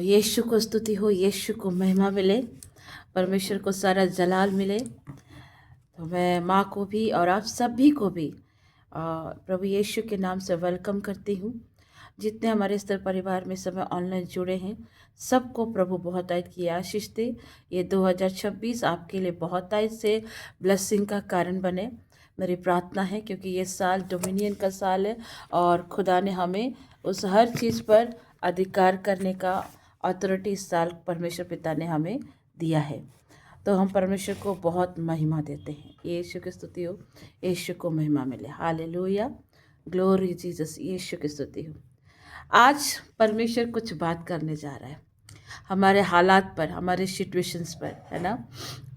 यीशु को स्तुति हो, यीशु को महिमा मिले, परमेश्वर को सारा जलाल मिले। तो मैं माँ को भी और आप सभी को भी प्रभु यीशु के नाम से वेलकम करती हूँ। जितने हमारे स्तर परिवार में समय ऑनलाइन जुड़े हैं, सबको प्रभु बहुत आयत की आशीष दे। ये 2026 आपके लिए बहुत आयत से ब्लेसिंग का कारण बने, मेरी प्रार्थना है, क्योंकि ये साल डोमिनियन का साल है और खुदा ने हमें उस हर चीज़ पर अधिकार करने का अथॉरिटी इस साल परमेश्वर पिता ने हमें दिया है। तो हम परमेश्वर को बहुत महिमा देते हैं। यीशु की स्तुति हो, यीशु को महिमा मिले। हालेलुया, ग्लोरी जीसस, यीशु की स्तुति हो। आज परमेश्वर कुछ बात करने जा रहा है हमारे हालात पर, हमारे सिचुएशंस पर, है ना।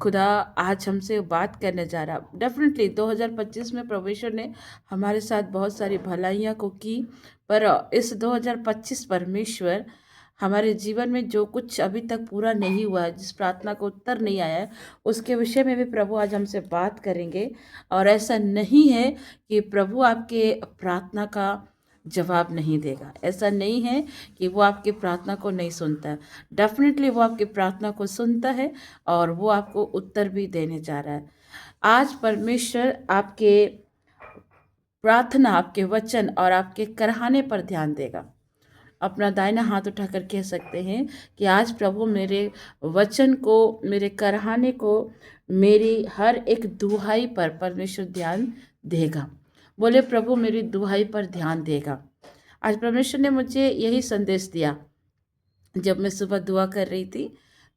खुदा आज हमसे बात करने जा रहा है। डेफिनेटली 2025 में परमेश्वर ने हमारे साथ बहुत सारी भलाइयाँ को की, पर इस 2025 परमेश्वर हमारे जीवन में जो कुछ अभी तक पूरा नहीं हुआ है, जिस प्रार्थना को उत्तर नहीं आया है, उसके विषय में भी प्रभु आज हमसे बात करेंगे। और ऐसा नहीं है कि प्रभु आपके प्रार्थना का जवाब नहीं देगा, ऐसा नहीं है कि वो आपकी प्रार्थना को नहीं सुनता। डेफिनेटली वो आपकी प्रार्थना को सुनता है और वो आपको उत्तर भी देने जा रहा है। आज परमेश्वर आपके प्रार्थना, आपके वचन और आपके कराहने पर ध्यान देगा। अपना दाहिना हाथ उठाकर कह सकते हैं कि आज प्रभु मेरे वचन को, मेरे कराहने को, मेरी हर एक दुहाई पर परमेश्वर ध्यान देगा। बोले प्रभु मेरी दुहाई पर ध्यान देगा। आज परमेश्वर ने मुझे यही संदेश दिया। जब मैं सुबह दुआ कर रही थी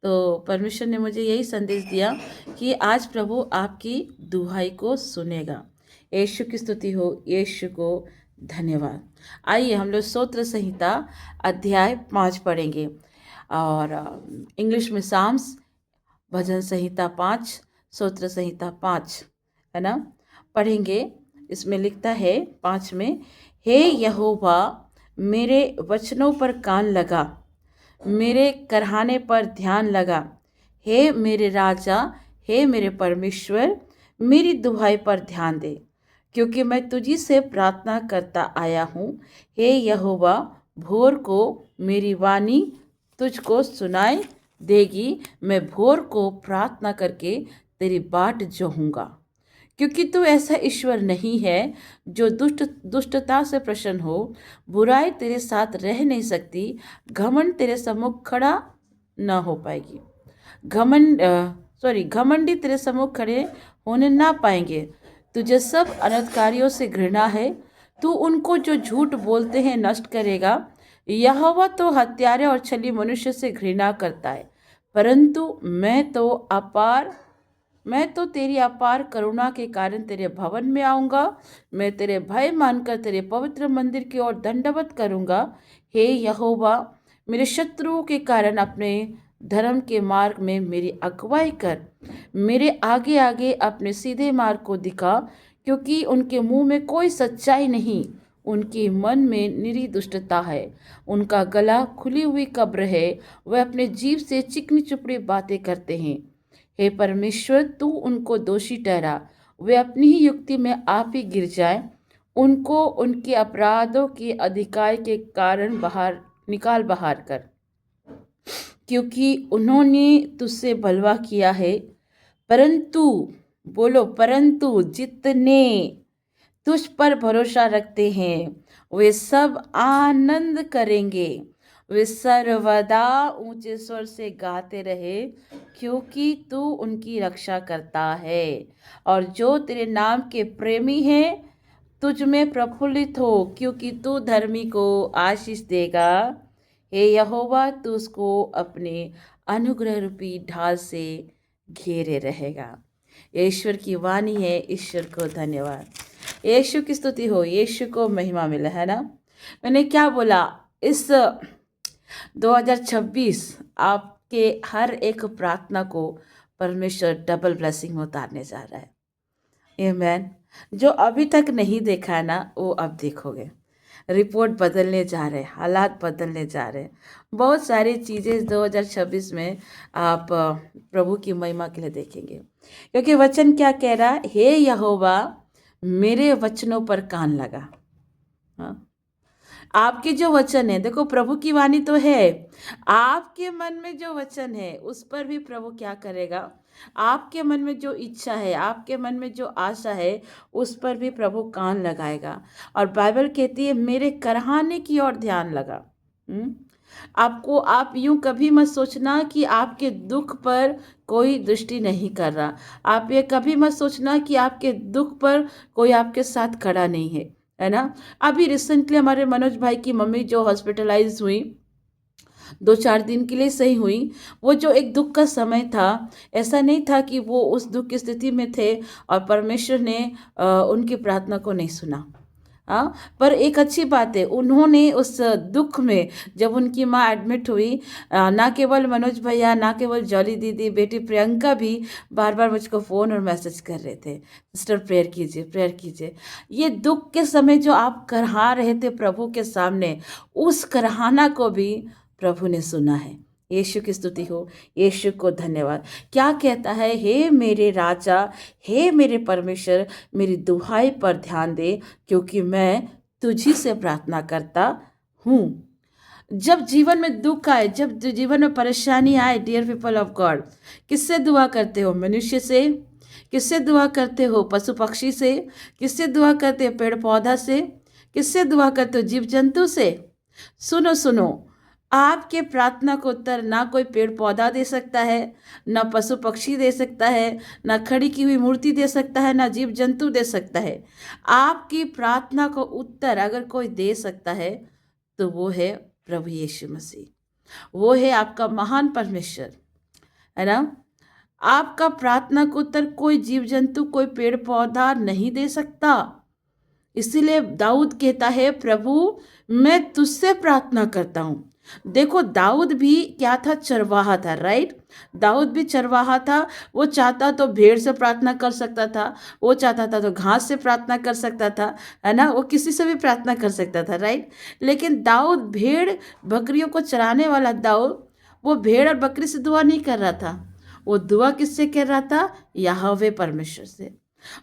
तो परमेश्वर ने मुझे यही संदेश दिया कि आज प्रभु आपकी दुहाई को सुनेगा। यीशु की स्तुति हो, यीशु को धन्यवाद। आइए हम लोग स्तोत्र संहिता अध्याय 5 पढ़ेंगे, और इंग्लिश में साम्स, भजन संहिता 5, स्तोत्र संहिता 5, है ना, पढ़ेंगे। इसमें लिखता है 5 में, हे यहोवा मेरे वचनों पर कान लगा, मेरे कराहने पर ध्यान लगा। हे मेरे राजा, हे मेरे परमेश्वर, मेरी दुहाई पर ध्यान दे, क्योंकि मैं तुझी से प्रार्थना करता आया हूँ। हे यहोवा, भोर को मेरी वाणी तुझको सुनाई देगी। मैं भोर को प्रार्थना करके तेरी बाट जोहूँगा, क्योंकि तू ऐसा ईश्वर नहीं है जो दुष्टता से प्रसन्न हो। बुराई तेरे साथ रह नहीं सकती, घमंड तेरे सम्मुख खड़ा न हो पाएगी। घमंडी तेरे सम्मुख खड़े होने ना पाएंगे। तुझे सब अनर्थकारियों से घृणा है, तू उनको जो झूठ बोलते हैं नष्ट करेगा। यहोवा तो हत्यारे और छली मनुष्य से घृणा करता है, परंतु मैं तो तेरी अपार करुणा के कारण तेरे भवन में आऊँगा। मैं तेरे भय मानकर तेरे पवित्र मंदिर की ओर दंडवत करूँगा। हे यहोवा, मेरे शत्रुओं के कारण अपने धर्म के मार्ग में मेरी अगुवाई कर। मेरे आगे आगे अपने सीधे मार्ग को दिखा, क्योंकि उनके मुंह में कोई सच्चाई नहीं, उनके मन में निरी दुष्टता है। उनका गला खुली हुई कब्र है, वह अपने जीव से चिकनी चुपड़ी बातें करते हैं। हे परमेश्वर, तू उनको दोषी ठहरा, वे अपनी ही युक्ति में आप ही गिर जाएं। उनको उनके अपराधों के अधिकार के कारण बाहर कर, क्योंकि उन्होंने तुझसे बलवा किया है। परंतु जितने तुझ पर भरोसा रखते हैं वे सब आनंद करेंगे। वे सर्वदा ऊंचे स्वर से गाते रहे, क्योंकि तू उनकी रक्षा करता है। और जो तेरे नाम के प्रेमी हैं तुझ में प्रफुल्लित हो, क्योंकि तू धर्मी को आशीष देगा। हे यहोवा, तू उसको अपने अनुग्रह रूपी ढाल से घेरे रहेगा। ईश्वर की वाणी है, ईश्वर को धन्यवाद। यीशु की स्तुति हो, यीशु को महिमा मिले, है ना। मैंने क्या बोला, इस 2026 आपके हर एक प्रार्थना को परमेश्वर डबल ब्लेसिंग में उतारने जा रहा है। आमीन। जो अभी तक नहीं देखा है ना, वो अब देखोगे। रिपोर्ट बदलने जा रहे हैं, हालात बदलने जा रहे हैं। बहुत सारी चीज़ें 2026 में आप प्रभु की महिमा के लिए देखेंगे, क्योंकि वचन क्या कह रहा है, हे यहोवा मेरे वचनों पर कान लगा। हाँ, आपके जो वचन है, देखो प्रभु की वाणी तो है, आपके मन में जो वचन है उस पर भी प्रभु क्या करेगा, आपके मन में जो इच्छा है, आपके मन में जो आशा है, उस पर भी प्रभु कान लगाएगा। और बाइबल कहती है मेरे कराहने की ओर ध्यान लगा। आपको, आप यूं कभी मत सोचना कि आपके दुख पर कोई दृष्टि नहीं कर रहा। आप ये कभी मत सोचना कि आपके दुख पर कोई आपके साथ खड़ा नहीं है ना। अभी रिसेंटली हमारे मनोज भाई की मम्मी जो हॉस्पिटलाइज हुई, 2-4 दिन के लिए सही हुई, वो जो एक दुख का समय था, ऐसा नहीं था कि वो उस दुख की स्थिति में थे और परमेश्वर ने उनकी प्रार्थना को नहीं सुना। हाँ, पर एक अच्छी बात है, उन्होंने उस दुख में जब उनकी माँ एडमिट हुई, ना केवल मनोज भैया, ना केवल जॉली दीदी, बेटी प्रियंका भी बार बार मुझको फ़ोन और मैसेज कर रहे थे, सिस्टर प्रेयर कीजिए, प्रेयर कीजिए। ये दुख के समय जो आप करहा रहे थे प्रभु के सामने, उस करहाना को भी प्रभु ने सुना है। यीशु की स्तुति हो, यीशु को धन्यवाद। क्या कहता है, हे मेरे राजा, हे मेरे परमेश्वर, मेरी दुहाई पर ध्यान दे, क्योंकि मैं तुझी से प्रार्थना करता हूँ। जब जीवन में दुख आए, जब जीवन में परेशानी आए, डियर पीपल ऑफ गॉड, किससे दुआ करते हो? मनुष्य से? किससे दुआ करते हो? पशु पक्षी से? किससे दुआ करते हो? पेड़ पौधा से? किससे दुआ करते हो? जीव जंतु से? सुनो सुनो, आपके प्रार्थना को उत्तर ना कोई पेड़ पौधा दे सकता है, ना पशु पक्षी दे सकता है, ना खड़ी की हुई मूर्ति दे सकता है, ना जीव जंतु दे सकता है। आपकी प्रार्थना को उत्तर अगर कोई दे सकता है तो वो है प्रभु यीशु मसीह, वो है आपका महान परमेश्वर, है ना। आपका प्रार्थना को उत्तर कोई जीव जंतु, कोई पेड़ पौधा नहीं दे सकता। इसीलिए दाऊद कहता है, प्रभु मैं तुझसे प्रार्थना करता हूँ। देखो, दाऊद भी क्या था? चरवाहा था, राइट। दाऊद भी चरवाहा था। वो चाहता तो भेड़ से प्रार्थना कर सकता था, वो चाहता था तो घास से प्रार्थना कर सकता था, है ना, वो किसी से भी प्रार्थना कर सकता था, राइट। लेकिन दाऊद, भेड़ बकरियों को चराने वाला दाऊद, वो भेड़ और बकरी से दुआ नहीं कर रहा था। वो दुआ किससे कर रहा था? यहोवा परमेश्वर से।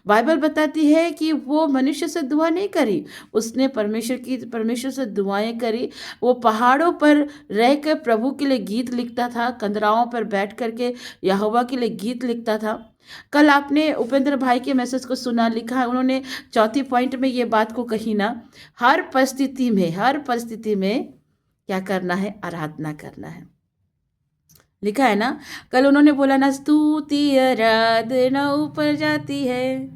बाइबल बताती है कि वो मनुष्य से दुआ नहीं करी, उसने परमेश्वर से दुआएं करी। वो पहाड़ों पर रहकर प्रभु के लिए गीत लिखता था, कंदराओं पर बैठ करके यहोवा के लिए गीत लिखता था। कल आपने उपेंद्र भाई के मैसेज को सुना, लिखा है उन्होंने, चौथी पॉइंट में ये बात को कही ना, हर परिस्थिति में क्या करना है? आराधना करना है। लिखा है ना, कल उन्होंने बोला ना, स्तुति आराधना ऊपर जाती है,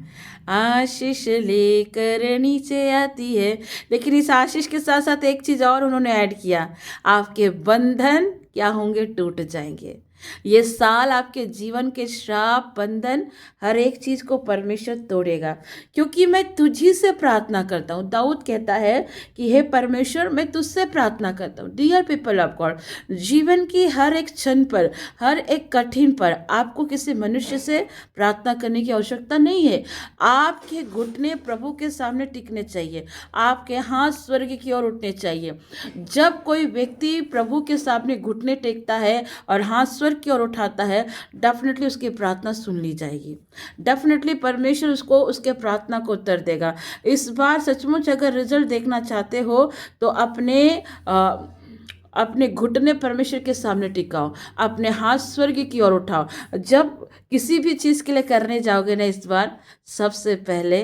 आशीष लेकर नीचे आती है। लेकिन इस आशीष के साथ साथ एक चीज़ और उन्होंने ऐड किया, आपके बंधन क्या होंगे? टूट जाएंगे। ये साल आपके जीवन के श्राप, बंधन, हर एक चीज़ को परमेश्वर तोड़ेगा, क्योंकि मैं तुझी से प्रार्थना करता हूँ। दाऊद कहता है कि हे परमेश्वर, मैं तुझसे प्रार्थना करता हूँ। डियर पीपल ऑफ गॉड, जीवन की हर एक क्षण पर, हर एक कठिन पर आपको किसी मनुष्य से प्रार्थना करने की आवश्यकता नहीं है। आपके घुटने प्रभु के सामने टिकने चाहिए, आपके हाथ स्वर्ग की ओर उठने चाहिए। जब कोई व्यक्ति प्रभु के सामने घुटने टेकता है और हाथ स्वर्ग की ओर उठाता है, डेफिनेटली उसकी प्रार्थना सुन ली जाएगी, डेफिनेटली परमेश्वर उसको, उसके प्रार्थना को उत्तर देगा। इस बार सचमुच अगर रिजल्ट देखना चाहते हो तो अपने घुटने परमेश्वर के सामने टिकाओ, अपने हाथ स्वर्ग की ओर उठाओ। जब किसी भी चीज़ के लिए करने जाओगे ना, इस बार सबसे पहले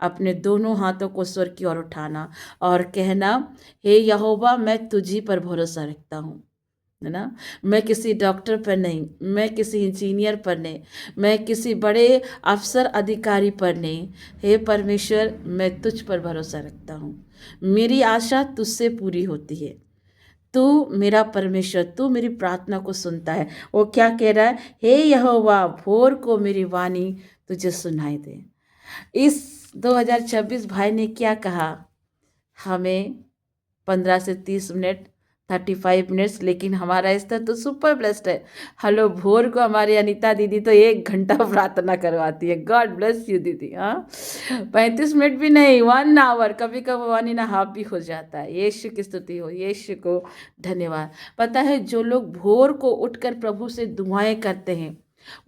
अपने दोनों हाथों को स्वर्ग की ओर उठाना और कहना, हे यहोवा, मैं तुझी पर भरोसा रखता हूँ, है ना। मैं किसी डॉक्टर पर नहीं, मैं किसी इंजीनियर पर नहीं, मैं किसी बड़े अफसर अधिकारी पर नहीं। हे परमेश्वर, मैं तुझ पर भरोसा रखता हूँ। मेरी आशा तुझसे पूरी होती है। तू मेरा परमेश्वर, तू मेरी प्रार्थना को सुनता है। वो क्या कह रहा है? हे यहोवा, भोर को मेरी वाणी तुझे सुनाई दे। इस 2026 भाई ने क्या कहा? हमें 15 से 30 मिनट, 35 मिनट्स, लेकिन हमारा स्तर तो सुपर ब्लेस्ड है। हेलो, भोर को हमारी अनीता दीदी तो 1 घंटा प्रार्थना करवाती है। गॉड ब्लेस यू दीदी। हाँ, 35 मिनट भी नहीं, 1 आवर, कभी कभी 1.5 भी हो जाता है। यीशु की स्तुति हो, यीशु को धन्यवाद। पता है, जो लोग भोर को उठकर प्रभु से दुआएं करते हैं,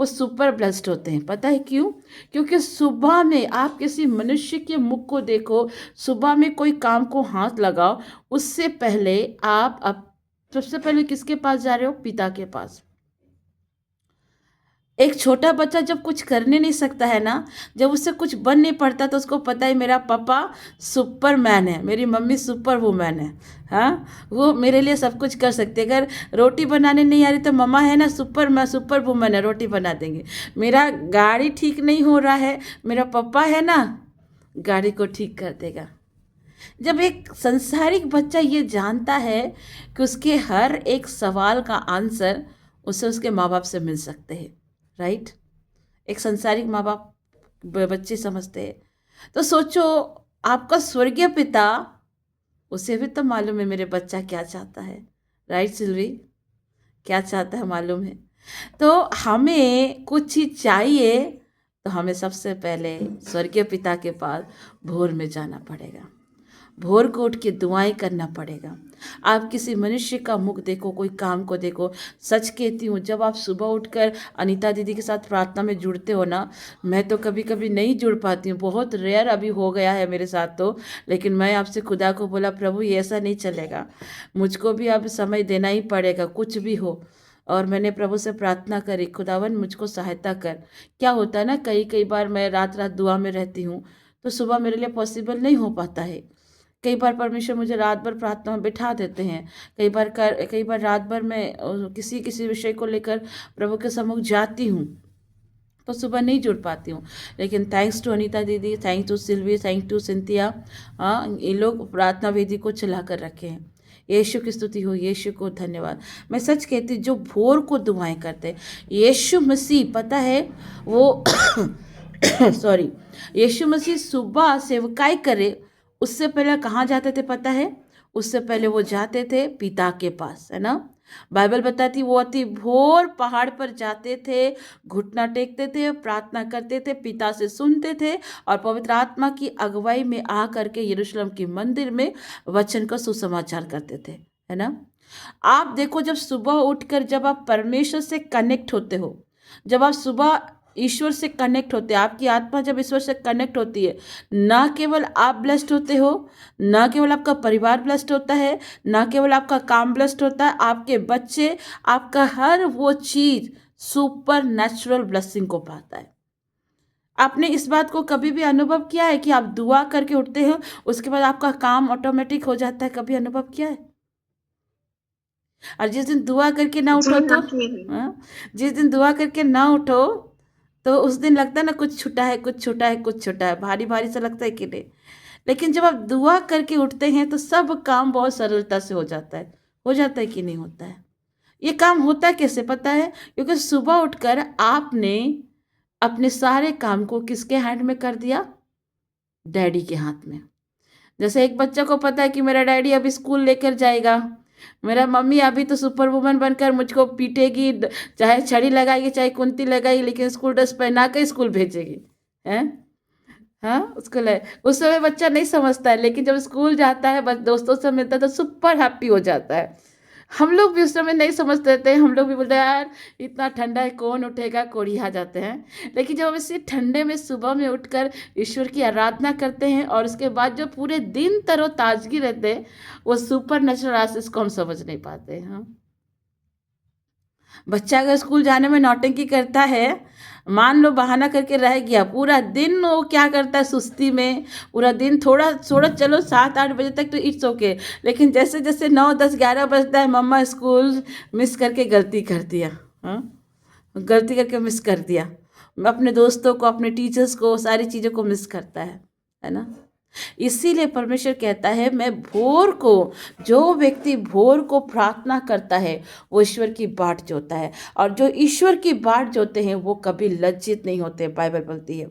वो सुपर ब्लेस्ड होते हैं। पता है क्यों? क्योंकि सुबह में आप किसी मनुष्य के मुख को देखो, सुबह में कोई काम को हाथ लगाओ, उससे पहले आप सबसे पहले किसके पास जा रहे हो? पिता के पास। एक छोटा बच्चा जब कुछ करने नहीं सकता है ना, जब उससे कुछ बन नहीं पड़ता, तो उसको पता है मेरा पापा सुपरमैन है, मेरी मम्मी सुपर वुमैन है। हाँ, वो मेरे लिए सब कुछ कर सकते हैं। अगर रोटी बनाने नहीं आ रही तो मम्मा है ना, सुपर वुमैन है, रोटी बना देंगे। मेरा गाड़ी ठीक नहीं हो रहा है, मेरा पापा है ना, गाड़ी को ठीक कर देगा। जब एक संसारिक बच्चा ये जानता है कि उसके हर एक सवाल का आंसर उसे उसके माँ बाप से मिल सकते हैं, राइट? एक संसारिक माँ बाप बच्चे समझते हैं। तो सोचो, आपका स्वर्गीय पिता, उसे भी तो मालूम है मेरे बच्चा क्या चाहता है, राइट सिल्वी? क्या चाहता है मालूम है। तो हमें कुछ चीज़ चाहिए तो हमें सबसे पहले स्वर्गीय पिता के पास भोर में जाना पड़ेगा, भोर को उठ के दुआएं करना पड़ेगा। आप किसी मनुष्य का मुख देखो, कोई काम को देखो, सच कहती हूँ, जब आप सुबह उठकर अनीता दीदी के साथ प्रार्थना में जुड़ते हो ना, मैं तो कभी कभी नहीं जुड़ पाती हूँ, बहुत रेयर अभी हो गया है मेरे साथ तो, लेकिन मैं आपसे खुदा को बोला, प्रभु ये ऐसा नहीं चलेगा, मुझको भी अब समय देना ही पड़ेगा, कुछ भी हो। और मैंने प्रभु से प्रार्थना करी, खुदावन मुझको सहायता कर। क्या होता है ना, कई कई बार मैं रात रात दुआ में रहती हूँ, तो सुबह मेरे लिए पॉसिबल नहीं हो पाता है। कई बार परमेश्वर मुझे रात भर प्रार्थना में बिठा देते हैं। कई बार रात भर मैं किसी किसी विषय को लेकर प्रभु के सम्मुख जाती हूँ, तो सुबह नहीं जुड़ पाती हूँ। लेकिन thanks to Anita didi, thanks to Sylvie, thank to Cynthia, हाँ, ये लोग प्रार्थना वेदी को चला कर रखे हैं। यीशु की स्तुति हो, यीशु को धन्यवाद। मैं सच कहती, जो भोर को दुआएं करते, यीशु मसीह, पता है वो सॉरी, यीशु मसीह सुबह सेवकाई करे, उससे पहले कहाँ जाते थे पता है? उससे पहले वो जाते थे पिता के पास, है ना? बाइबल बताती, वो अति भोर पहाड़ पर जाते थे, घुटना टेकते थे, प्रार्थना करते थे, पिता से सुनते थे, और पवित्र आत्मा की अगुवाई में आ करके यरूशलेम के मंदिर में वचन का सुसमाचार करते थे, है ना? आप देखो, जब सुबह उठकर जब आप परमेश्वर से कनेक्ट होते हो, जब आप सुबह ईश्वर से कनेक्ट होते हैं, आपकी आत्मा जब ईश्वर से कनेक्ट होती है, ना केवल आप ब्लेस्ड होते हो, ना केवल आपका परिवार ब्लेस्ड होता है, ना केवल आपका काम ब्लेस्ड होता है, आपके बच्चे, आपका हर वो चीज सुपर नेचुरल ब्लेसिंग को पाता है। आपने इस बात को कभी भी अनुभव किया है कि आप दुआ करके उठते हो, उसके बाद आपका काम ऑटोमेटिक हो जाता है? कभी अनुभव किया है? और जिस दिन दुआ करके ना जी उठो तो, हाँ, किए हैं। हाँ, जिस दिन दुआ करके ना उठो तो उस दिन लगता है ना, कुछ छूटा है, कुछ छूटा है, कुछ छूटा है, भारी भारी सा लगता है कि नहीं? लेकिन जब आप दुआ करके उठते हैं तो सब काम बहुत सरलता से हो जाता है। हो जाता है कि नहीं होता है? ये काम होता कैसे पता है? क्योंकि सुबह उठकर आपने अपने सारे काम को किसके हैंड में कर दिया? डैडी के हाथ में। जैसे एक बच्चा को पता है कि मेरा डैडी अभी स्कूल लेकर जाएगा, मेरा मम्मी अभी तो सुपर वुमन बनकर मुझको पीटेगी, चाहे छड़ी लगाएगी, चाहे कुंती लगाएगी, लेकिन स्कूल ड्रेस पहना के स्कूल भेजेगी, हैं? हाँ, उसको ले, उस समय बच्चा नहीं समझता है, लेकिन जब स्कूल जाता है, बस दोस्तों से मिलता है, तो सुपर हैप्पी हो जाता है। हम लोग भी उस समय नहीं समझते थे, हम लोग भी बोलते हैं यार इतना ठंडा है, कौन उठेगा, कोढ़िया जाते हैं। लेकिन जब हम इसी ठंडे में सुबह में उठकर ईश्वर की आराधना करते हैं, और उसके बाद जो पूरे दिन तरोताजगी रहते हैं, वो सुपर नेचुरल आशीष को हम समझ नहीं पाते हैं। हाँ, बच्चा अगर स्कूल जाने में नौटंकी करता है, मान लो बहाना करके रह गया, पूरा दिन वो क्या करता है, सुस्ती में पूरा दिन, थोड़ा थोड़ा चलो 7-8 बजे तक तो इट्स ओके, लेकिन जैसे जैसे 9-10-11 बजता है, मम्मा स्कूल मिस करके गलती कर दिया, हाँ, गलती करके मिस कर दिया, अपने दोस्तों को, अपने टीचर्स को, सारी चीज़ों को मिस करता है ना? इसीलिए परमेश्वर कहता है, मैं भोर को, जो व्यक्ति भोर को प्रार्थना करता है वो ईश्वर की बाट जोता है, और जो ईश्वर की बाट जोते हैं वो कभी लज्जित नहीं होते, बाइबल बोलती है।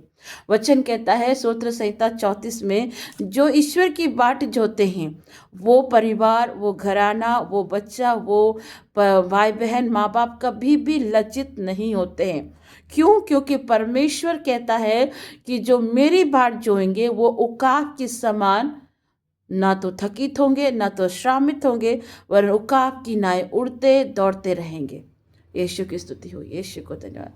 वचन कहता है स्तोत्र संहिता 34 में, जो ईश्वर की बाट जोते हैं वो परिवार, वो घराना, वो बच्चा, वो भाई बहन, माँ बाप कभी भी लज्जित नहीं होते हैं। क्यों? क्योंकि परमेश्वर कहता है कि जो मेरी बाट जोएंगे वो उकाब के समान ना तो थकित होंगे, ना तो श्रामित होंगे, वरन उकाब की नाई उड़ते दौड़ते रहेंगे। यीशु की स्तुति हो, यीशु को धन्यवाद।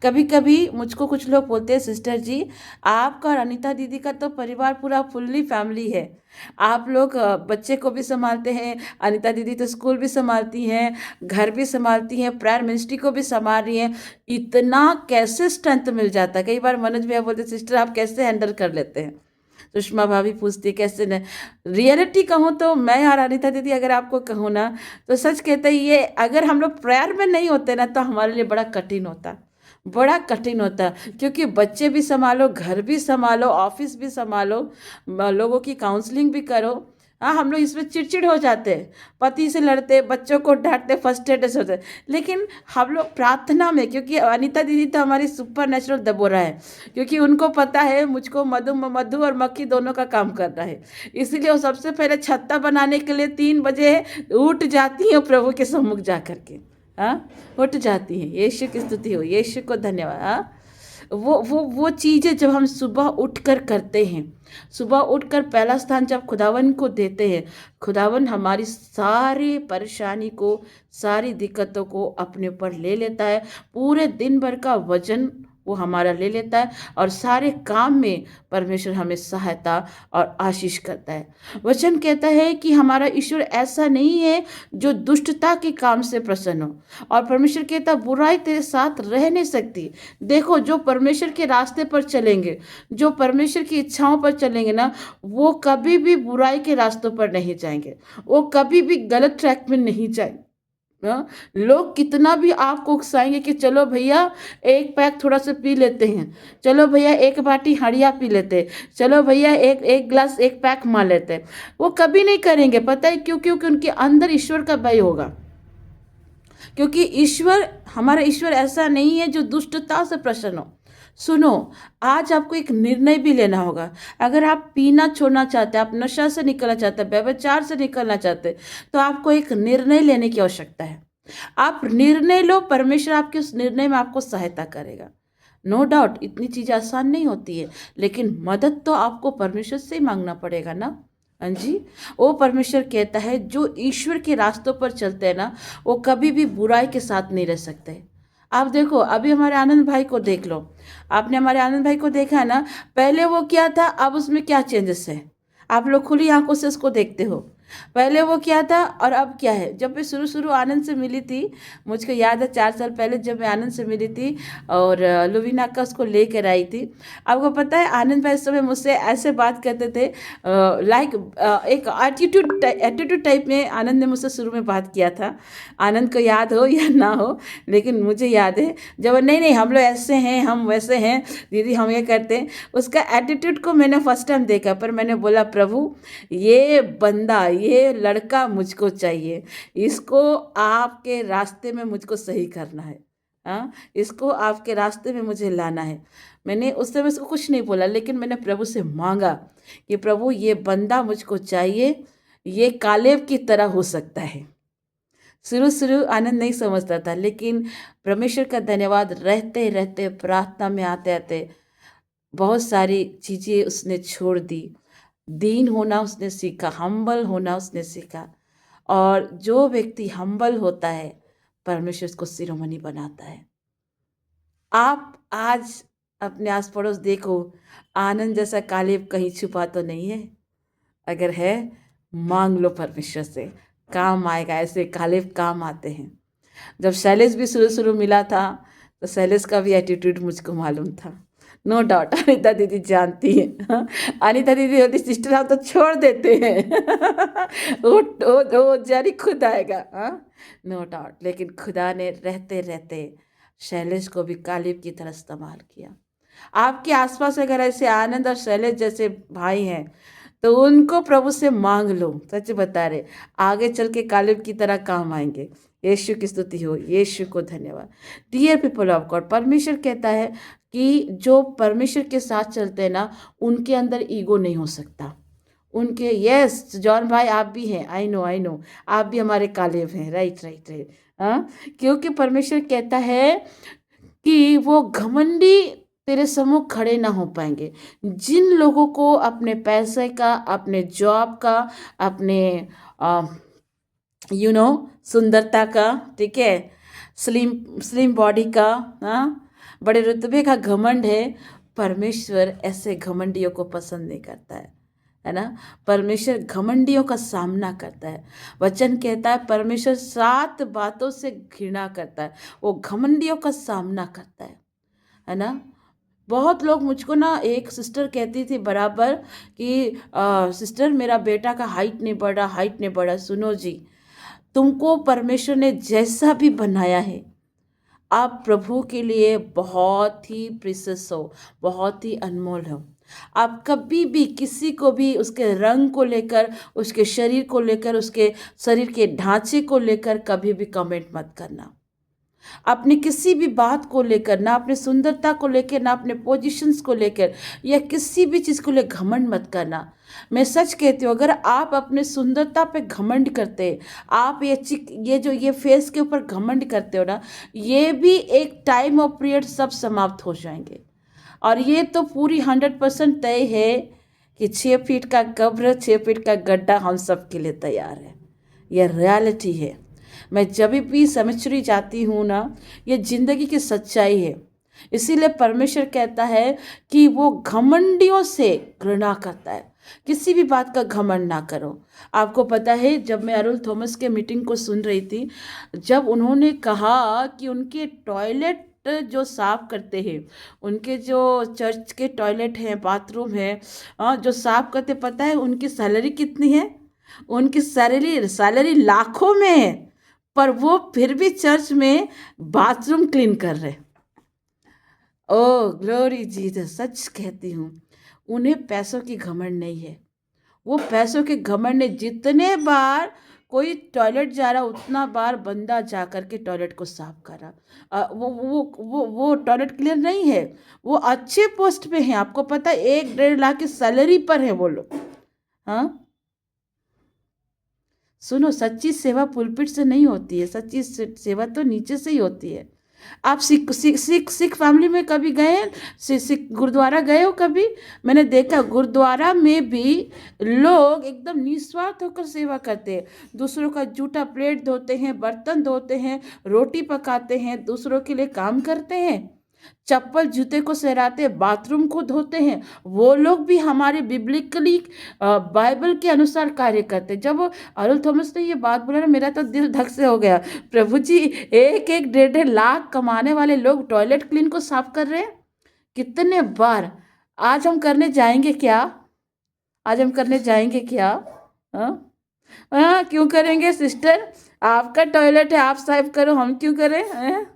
कभी कभी मुझको कुछ लोग बोलते हैं, सिस्टर जी आपका और अनीता दीदी का तो परिवार पूरा फुल्ली फैमिली है, आप लोग बच्चे को भी संभालते हैं, अनीता दीदी तो स्कूल भी संभालती हैं, घर भी संभालती हैं, प्रेयर मिनिस्ट्री को भी संभाल रही हैं, इतना कैसे स्ट्रेंथ मिल जाता है। कई बार मनोज भैया बोलते सिस्टर आप कैसे हैंडल कर लेते हैं। सुषमा भाभी पूछती कैसे न। रियलिटी कहूँ तो मैं और अनीता दीदी अगर आपको कहूँ ना तो सच कहते हैं, ये अगर हम लोग प्रेयर में नहीं होते ना तो हमारे लिए बड़ा कठिन होता, बड़ा कठिन होता। क्योंकि बच्चे भी संभालो, घर भी संभालो, ऑफिस भी संभालो, लोगों की काउंसलिंग भी करो। हाँ, हम लोग इसमें चिड़चिड़ हो जाते हैं, पति से लड़ते, बच्चों को डांटते, फ्रस्ट्रेटेड होते। लेकिन हम लोग प्रार्थना में, क्योंकि अनीता दीदी तो हमारी सुपर नेचुरल दबोरा है, क्योंकि उनको पता है मुझको मधु मधु और मक्खी दोनों का काम करना है, इसीलिए वो सबसे पहले छत्ता बनाने के लिए 3 बजे उठ जाती हैं प्रभु के सम्मुख जा करके। हाँ, उठ जाती हैं। यीशु की स्तुति हो, यीशु को धन्यवाद। हाँ, वो चीज़ें जब हम सुबह उठकर करते हैं, सुबह उठकर पहला स्थान जब खुदावन को देते हैं, खुदावन हमारी सारी परेशानी को, सारी दिक्कतों को अपने ऊपर ले लेता है। पूरे दिन भर का वजन वो हमारा ले लेता है और सारे काम में परमेश्वर हमें सहायता और आशीष करता है। वचन कहता है कि हमारा ईश्वर ऐसा नहीं है जो दुष्टता के काम से प्रसन्न हो, और परमेश्वर कहता बुराई तेरे साथ रह नहीं सकती। देखो, जो परमेश्वर के रास्ते पर चलेंगे, जो परमेश्वर की इच्छाओं पर चलेंगे ना, वो कभी भी बुराई के रास्तों पर नहीं जाएंगे, वो कभी भी गलत ट्रैक में नहीं जाएंगे। हाँ? लोग कितना भी आपको उकसाएंगे कि चलो भैया एक पैक थोड़ा सा पी लेते हैं, चलो भैया एक बाटी हड़िया पी लेते हैं, चलो भैया एक एक गिलास एक पैक मार लेते हैं, वो कभी नहीं करेंगे। पता है क्यों? क्योंकि उनके अंदर ईश्वर का भय होगा। क्योंकि ईश्वर, हमारा ईश्वर ऐसा नहीं है जो दुष्टता से प्रसन्न हो। सुनो, आज आपको एक निर्णय भी लेना होगा। अगर आप पीना छोड़ना चाहते हैं, आप नशा से निकलना चाहते हैं, व्यभिचार से निकलना चाहते हैं, तो आपको एक निर्णय लेने की आवश्यकता है। आप निर्णय लो, परमेश्वर आपके उस निर्णय में आपको सहायता करेगा। नो डाउट इतनी चीज़ आसान नहीं होती है, लेकिन मदद तो आपको परमेश्वर से ही मांगना पड़ेगा ना। हाँ जी, वो परमेश्वर कहता है जो ईश्वर के रास्तों पर चलते हैं ना, वो कभी भी बुराई के साथ नहीं रह सकते। आप देखो, अभी हमारे आनंद भाई को देख लो, आपने हमारे आनंद भाई को देखा है ना, पहले वो क्या था, अब उसमें क्या चेंजेस है। आप लोग खुली आंखों से उसको देखते हो, पहले वो क्या था और अब क्या है। जब मैं शुरू आनंद से मिली थी, मुझको याद है 4 साल पहले जब मैं आनंद से मिली थी और लुविना का उसको लेकर आई थी। आपको पता है आनंद भाई इस समय मुझसे ऐसे बात करते थे, लाइक एक एटीट्यूड टाइप में आनंद ने मुझसे शुरू में बात किया था। आनंद को याद हो या ना हो, लेकिन मुझे याद है जब नहीं हम लोग ऐसे हैं, हम वैसे हैं दीदी, हम ये करते हैं, उसका एटीट्यूड को मैंने फर्स्ट टाइम देखा। पर मैंने बोला प्रभु, ये बंदा, ये लड़का मुझको चाहिए, इसको आपके रास्ते में मुझको सही करना है। हाँ, इसको आपके रास्ते में मुझे लाना है। मैंने उस समय उसको कुछ नहीं बोला, लेकिन मैंने प्रभु से मांगा कि प्रभु ये बंदा मुझको चाहिए, ये कालेब की तरह हो सकता है। शुरू आनंद नहीं समझता था, लेकिन परमेश्वर का धन्यवाद, रहते रहते प्रार्थना में आते आते बहुत सारी चीज़ें उसने छोड़ दी। दीन होना उसने सीखा, हम्बल होना उसने सीखा। और जो व्यक्ति हम्बल होता है, परमेश्वर उसको शिरोमणि बनाता है। आप आज अपने आस पड़ोस देखो, आनंद जैसा कालेब कहीं छुपा तो नहीं है। अगर है, मांग लो परमेश्वर से, काम आएगा। ऐसे कालेब काम आते हैं। जब शैलेश भी शुरू मिला था, तो शैलेश का भी एटीट्यूड मुझको मालूम था। नो डाउट अनीता दीदी जानती है। हाँ? अनीता दीदी होती सिस्टर हम तो छोड़ देते हैं। वो जारी खुद आएगा। हाँ, नो डाउट। लेकिन खुदा ने रहते रहते शैलेश को भी कालिब की तरह इस्तेमाल किया। आपके आसपास अगर ऐसे आनंद और शैलेश जैसे भाई हैं, तो उनको प्रभु से मांग लो। सच बता रहे, आगे चल के कालिब की तरह काम आएंगे। यीशु की स्तुति हो, यीशु को धन्यवाद। डियर पीपल ऑफ गॉड, परमेश्वर कहता है कि जो परमेश्वर के साथ चलते हैं ना, उनके अंदर ईगो नहीं हो सकता। उनके, यस जॉन भाई आप भी हैं, आई नो आप भी हमारे कालेब हैं। राइट। हाँ, क्योंकि परमेश्वर कहता है कि वो घमंडी तेरे सम्मुख खड़े ना हो पाएंगे। जिन लोगों को अपने पैसे का, अपने जॉब का, अपने सुंदरता का, ठीक है, स्लिम स्लिम बॉडी का, हाँ, बड़े रुतबे का घमंड है। परमेश्वर ऐसे घमंडियों को पसंद नहीं करता है ना। परमेश्वर घमंडियों का सामना करता है। वचन कहता है परमेश्वर 7 बातों से घृणा करता है, वो घमंडियों का सामना करता है ना। बहुत लोग मुझको ना, एक सिस्टर कहती थी बराबर कि सिस्टर मेरा बेटा का हाइट नहीं बढ़ा, हाइट नहीं बढ़ा। सुनो जी, तुमको परमेश्वर ने जैसा भी बनाया है, आप प्रभु के लिए बहुत ही प्रीशियस हो, बहुत ही अनमोल हो। आप कभी भी किसी को भी उसके रंग को लेकर, उसके शरीर को लेकर, उसके शरीर के ढांचे को लेकर कभी भी कमेंट मत करना। अपने किसी भी बात को लेकर, ना अपने सुंदरता को लेकर, ना अपने पोजीशंस को लेकर, या किसी भी चीज़ को लेकर घमंड मत करना। मैं सच कहती हूँ, अगर आप अपने सुंदरता पे घमंड करते, आप ये फेस के ऊपर घमंड करते हो ना, ये भी एक टाइम और पीरियड सब समाप्त हो जाएंगे। और ये तो पूरी 100% तय है कि 6 फीट का कब्र, 6 फीट का गड्ढा हम सब के लिए तैयार है। यह रियलिटी है। मैं जब भी सेमेस्ट्री जाती हूँ ना, ये जिंदगी की सच्चाई है। इसीलिए परमेश्वर कहता है कि वो घमंडियों से घृणा करता है। किसी भी बात का घमंड ना करो। आपको पता है, जब मैं अरुल थॉमस के मीटिंग को सुन रही थी, जब उन्होंने कहा कि उनके टॉयलेट जो साफ करते हैं, उनके जो चर्च के टॉयलेट हैं, बाथरूम है, जो साफ करते, पता है उनकी सैलरी कितनी है? उनकी सैलरी लाखों में है, पर वो फिर भी चर्च में बाथरूम क्लीन कर रहे। ओ ग्लोरी जीसस, सच कहती हूँ, उन्हें पैसों की घमंड नहीं है। वो पैसों के घमंड ने, जितने बार कोई टॉयलेट जा रहा उतना बार बंदा जा कर के टॉयलेट को साफ करा। वो टॉयलेट क्लियर नहीं है। वो अच्छे पोस्ट पे हैं, आपको पता है, 1-1.5 लाख की सैलरी पर है वो लोग। हाँ, सुनो, सच्ची सेवा पुलपिट से नहीं होती है, सच्ची सेवा तो नीचे से ही होती है। आप सिख फैमिली में कभी गए हैं? सिख गुरुद्वारा गए हो कभी? मैंने देखा गुरुद्वारा में भी लोग एकदम निस्वार्थ होकर सेवा करते हैं। दूसरों का जूठा प्लेट धोते हैं, बर्तन धोते हैं, रोटी पकाते हैं, दूसरों के लिए काम करते हैं, चप्पल जूते को सहराते, बाथरूम को धोते हैं। वो लोग भी हमारे बिब्लिकली बाइबल के अनुसार कार्य करते। जब अरुल थॉमस ने ये बात बोला ना, मेरा तो दिल धक से हो गया। प्रभु जी, 1-1 1.5 लाख कमाने वाले लोग टॉयलेट क्लीन को साफ कर रहे हैं, कितने बार। आज हम करने जाएंगे क्या? आज हम करने जाएंगे क्या? हाँ, हाँ, क्यों करेंगे सिस्टर? आपका टॉयलेट है, आप साफ करो, हम क्यों करें?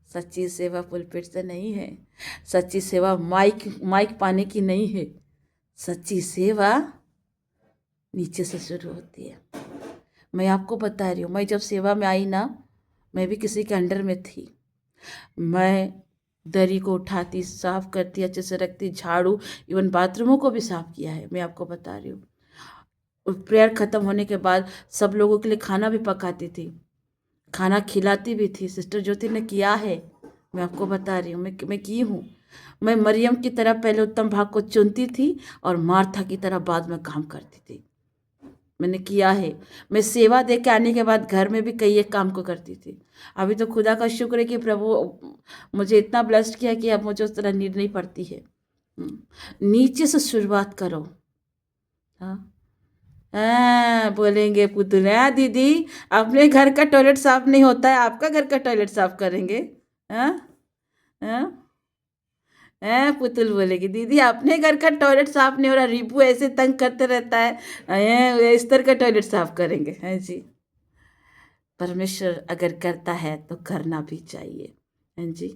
सच्ची सेवा पुलपिट से नहीं है। सच्ची सेवा माइक माइक पाने की नहीं है। सच्ची सेवा नीचे से शुरू होती है। मैं आपको बता रही हूँ, मैं जब सेवा में आई ना, मैं भी किसी के अंडर में थी। मैं दरी को उठाती, साफ करती, अच्छे से रखती, झाड़ू, इवन बाथरूमों को भी साफ किया है। मैं आपको बता रही हूँ। प्रेयर ख़त्म होने के बाद सब लोगों के लिए खाना भी पकाती थी, खाना खिलाती भी थी। सिस्टर ज्योति ने किया है, मैं आपको बता रही हूँ, मैं की हूँ। मैं मरियम की तरह पहले उत्तम भाग को चुनती थी और मार्था की तरह बाद में काम करती थी। मैंने किया है। मैं सेवा दे के आने के बाद घर में भी कई एक काम को करती थी। अभी तो खुदा का शुक्र है कि प्रभु मुझे इतना ब्लेस्ड किया कि अब मुझे उस तरह नीड नहीं पड़ती है। नीचे से शुरुआत करो। हाँ, बोलेंगे पुतुल, दीदी अपने घर का टॉयलेट साफ नहीं होता है, आपका घर का टॉयलेट साफ करेंगे? हाँ, हाँ, पुतुल बोलेगी, दीदी अपने घर का टॉयलेट साफ नहीं हो रहा, रिपू ऐसे तंग करते रहता है, इस तरह का टॉयलेट साफ करेंगे? हैं जी। परमेश्वर अगर करता है तो करना भी चाहिए। हैं जी।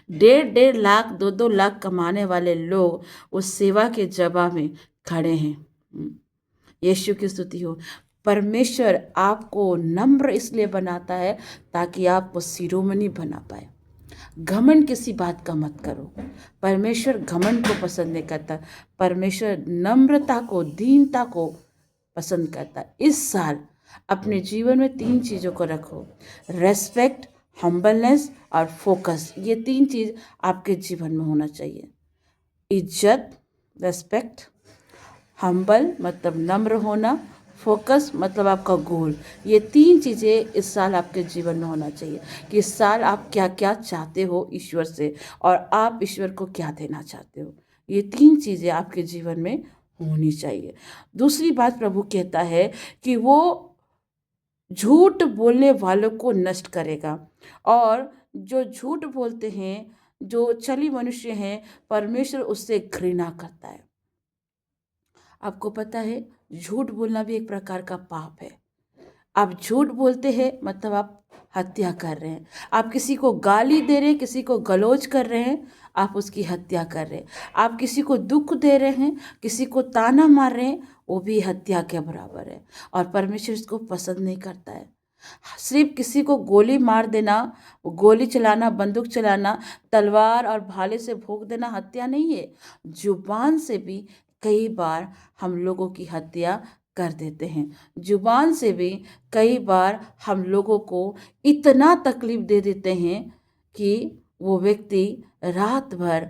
1.5 लाख 2-2 लाख कमाने वाले लोग उस सेवा के जवाब में खड़े हैं। यीशु की स्तुति हो। परमेश्वर आपको नम्र इसलिए बनाता है ताकि आपको शिरोमणि बना पाए। घमंड किसी बात का मत करो। परमेश्वर घमंड को पसंद नहीं करता। परमेश्वर नम्रता को, दीनता को पसंद करता है। इस साल अपने जीवन में 3 चीज़ों को रखो, रेस्पेक्ट, हम्बलनेस और फोकस। ये 3 चीज़ आपके जीवन में होना चाहिए। इज्जत, रेस्पेक्ट, हम्बल मतलब नम्र होना, फोकस मतलब आपका गोल। ये 3 चीज़ें इस साल आपके जीवन में होना चाहिए कि इस साल आप क्या क्या चाहते हो ईश्वर से और आप ईश्वर को क्या देना चाहते हो। ये 3 चीज़ें आपके जीवन में होनी चाहिए। दूसरी बात प्रभु कहता है कि वो झूठ बोलने वालों को नष्ट करेगा, और जो झूठ बोलते हैं, जो छली मनुष्य हैं, परमेश्वर उससे घृणा करता है। आपको पता है झूठ बोलना भी एक प्रकार का पाप है। आप झूठ बोलते हैं मतलब आप हत्या कर रहे हैं। आप किसी को गाली दे रहे हैं, किसी को गलौज कर रहे हैं, आप उसकी हत्या कर रहे हैं। आप किसी को दुख दे रहे हैं, किसी को ताना मार रहे हैं, वो भी हत्या के बराबर है, और परमेश्वर इसको पसंद नहीं करता है। सिर्फ किसी को गोली मार देना, गोली चलाना, बंदूक चलाना, तलवार और भाले से भोंक देना हत्या नहीं है। जुबान से भी कई बार हम लोगों की हत्या कर देते हैं। जुबान से भी कई बार हम लोगों को इतना तकलीफ दे देते हैं कि वो व्यक्ति रात भर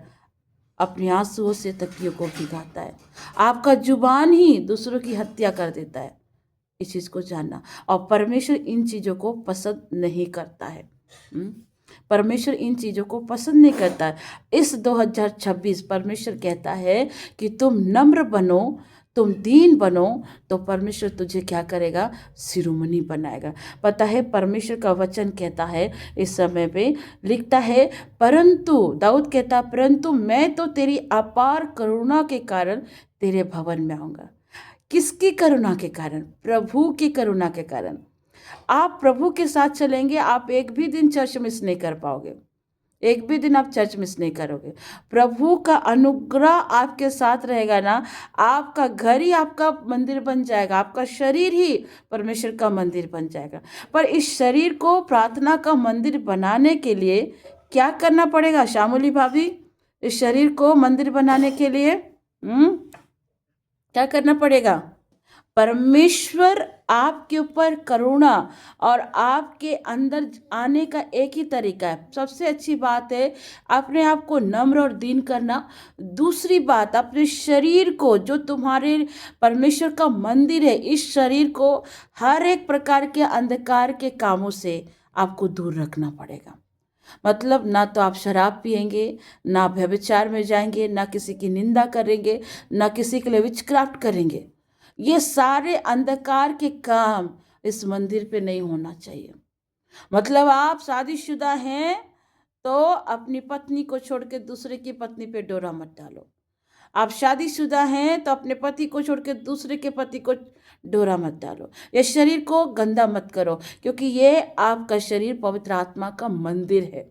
अपने आंसुओं से तकियों को भिगाता है। आपका जुबान ही दूसरों की हत्या कर देता है, इस चीज़ को जानना। और परमेश्वर इन चीज़ों को पसंद नहीं करता है। परमेश्वर इन चीज़ों को पसंद नहीं करता है। इस 2026 परमेश्वर कहता है कि तुम नम्र बनो, तुम दीन बनो, तो परमेश्वर तुझे क्या करेगा? शिरोमणि बनाएगा। पता है परमेश्वर का वचन कहता है, इस समय पे लिखता है, परंतु दाऊद कहता, परंतु मैं तो तेरी अपार करुणा के कारण तेरे भवन में आऊँगा। किसकी करुणा के कारण? प्रभु की करुणा के कारण। आप प्रभु के साथ चलेंगे, आप एक भी दिन चर्च मिस नहीं कर पाओगे। एक भी दिन आप चर्च मिस नहीं करोगे। प्रभु का अनुग्रह आपके साथ रहेगा ना, आपका घर ही आपका मंदिर बन जाएगा, आपका शरीर ही परमेश्वर का मंदिर बन जाएगा। पर इस शरीर को प्रार्थना का मंदिर बनाने के लिए क्या करना पड़ेगा श्यामोली भाभी? इस शरीर को मंदिर बनाने के लिए क्या करना पड़ेगा? परमेश्वर आपके ऊपर करुणा और आपके अंदर आने का एक ही तरीका है। सबसे अच्छी बात है अपने आप को नम्र और दीन करना। दूसरी बात, अपने शरीर को, जो तुम्हारे परमेश्वर का मंदिर है, इस शरीर को हर एक प्रकार के अंधकार के कामों से आपको दूर रखना पड़ेगा। मतलब ना तो आप शराब पिएंगे, ना व्यभिचार में जाएंगे, ना किसी की निंदा करेंगे, ना किसी के लिए विचक्राफ्ट करेंगे। ये सारे अंधकार के काम इस मंदिर पे नहीं होना चाहिए। मतलब आप शादीशुदा हैं तो अपनी पत्नी को छोड़ के दूसरे की पत्नी पे डोरा मत डालो। आप शादीशुदा हैं तो अपने पति को छोड़ के दूसरे के पति को डोरा मत डालो। ये शरीर को गंदा मत करो, क्योंकि ये आपका शरीर पवित्र आत्मा का मंदिर है।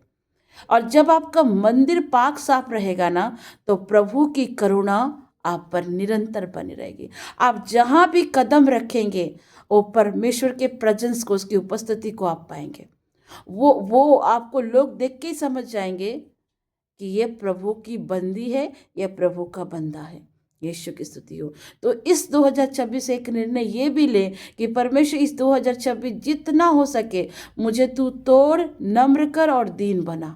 और जब आपका मंदिर पाक साफ रहेगा ना, तो प्रभु की करुणा आप पर निरंतर बनी रहेगी। आप जहाँ भी कदम रखेंगे वो परमेश्वर के प्रेजेंस को, उसकी उपस्थिति को आप पाएंगे। वो आपको लोग देख के ही समझ जाएंगे कि ये प्रभु की बंदी है, ये प्रभु का बंदा है। यीशु की स्तुति हो। तो इस 2026 एक निर्णय ये भी ले कि परमेश्वर इस 2026 जितना हो सके मुझे तू तोड़, नम्र कर और दीन बना,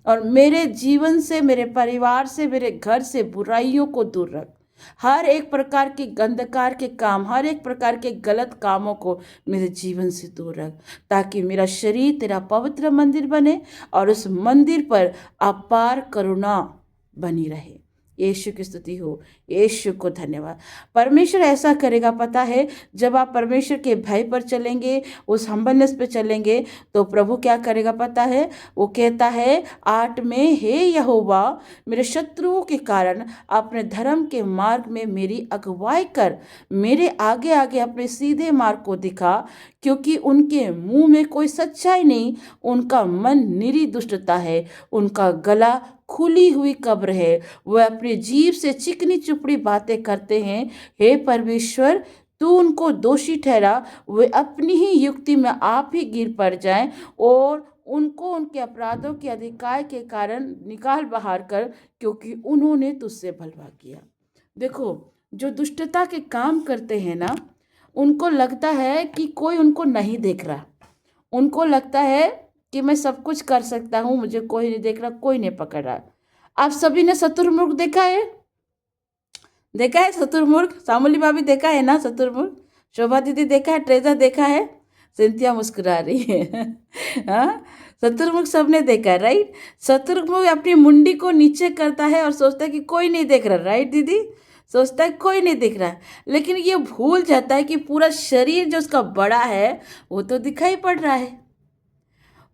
और मेरे जीवन से, मेरे परिवार से, मेरे घर से बुराइयों को दूर रख। हर एक प्रकार के गंधकार के काम, हर एक प्रकार के गलत कामों को मेरे जीवन से दूर रख, ताकि मेरा शरीर तेरा पवित्र मंदिर बने और उस मंदिर पर अपार करुणा बनी रहे। यीशु की स्तुति हो। यीशु को धन्यवाद। परमेश्वर ऐसा करेगा, पता है, जब आप परमेश्वर के भय पर चलेंगे, उस हम्बलनेस पे चलेंगे, तो प्रभु क्या करेगा पता है? वो कहता है 8 में, हे यहोवा, मेरे शत्रुओं के कारण अपने धर्म के मार्ग में मेरी अगुवाई कर, मेरे आगे आगे अपने सीधे मार्ग को दिखा, क्योंकि उनके मुंह में कोई सच्चाई नहीं, उनका मन निरी दुष्टता है, उनका गला खुली हुई कब्र है, वह अपनी जीभ से चिकनी चुपड़ी बातें करते हैं। हे परमेश्वर, तू उनको दोषी ठहरा, वे अपनी ही युक्ति में आप ही गिर पड़ जाएं, और उनको उनके अपराधों के अधिकार के कारण निकाल बाहर कर, क्योंकि उन्होंने तुझसे भलवा किया। देखो, जो दुष्टता के काम करते हैं ना, उनको लगता है कि कोई उनको नहीं देख रहा। उनको लगता है कि मैं सब कुछ कर सकता हूँ, मुझे कोई नहीं देख रहा, कोई नहीं पकड़ रहा। आप सभी ने शुतुरमुर्ग देखा है? देखा है शुतुरमुर्ग? शामुली भाभी देखा है ना शुतुरमुर्ग? शोभा दीदी देखा है, ट्रेजर देखा है, सिंथिया मुस्कुरा रही है। हाँ, शत्रुमुख सबने देखा है, राइट। शत्रुमुख अपनी मुंडी को नीचे करता है और सोचता है कि कोई नहीं देख रहा, राइट दीदी, सोचता है कोई नहीं दिख रहा है, लेकिन ये भूल जाता है कि पूरा शरीर जो उसका बड़ा है वो तो दिखाई पड़ रहा है।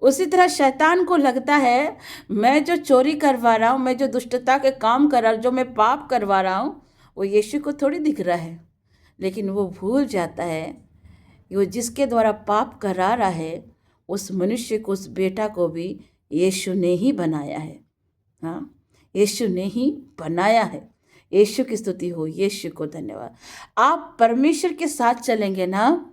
उसी तरह शैतान को लगता है मैं जो चोरी करवा रहा हूँ, मैं जो दुष्टता के काम कर रहा हूँ, जो मैं पाप करवा रहा हूँ, वो यीशु को थोड़ी दिख रहा है। लेकिन वो भूल जाता है कि वो जिसके द्वारा पाप करा रहा है उस मनुष्य को, उस बेटा को भी यीशु ने ही बनाया है। हाँ, यीशु ने ही बनाया है। यीशु की स्तुति हो, यीशु को धन्यवाद। आप परमेश्वर के साथ चलेंगे ना,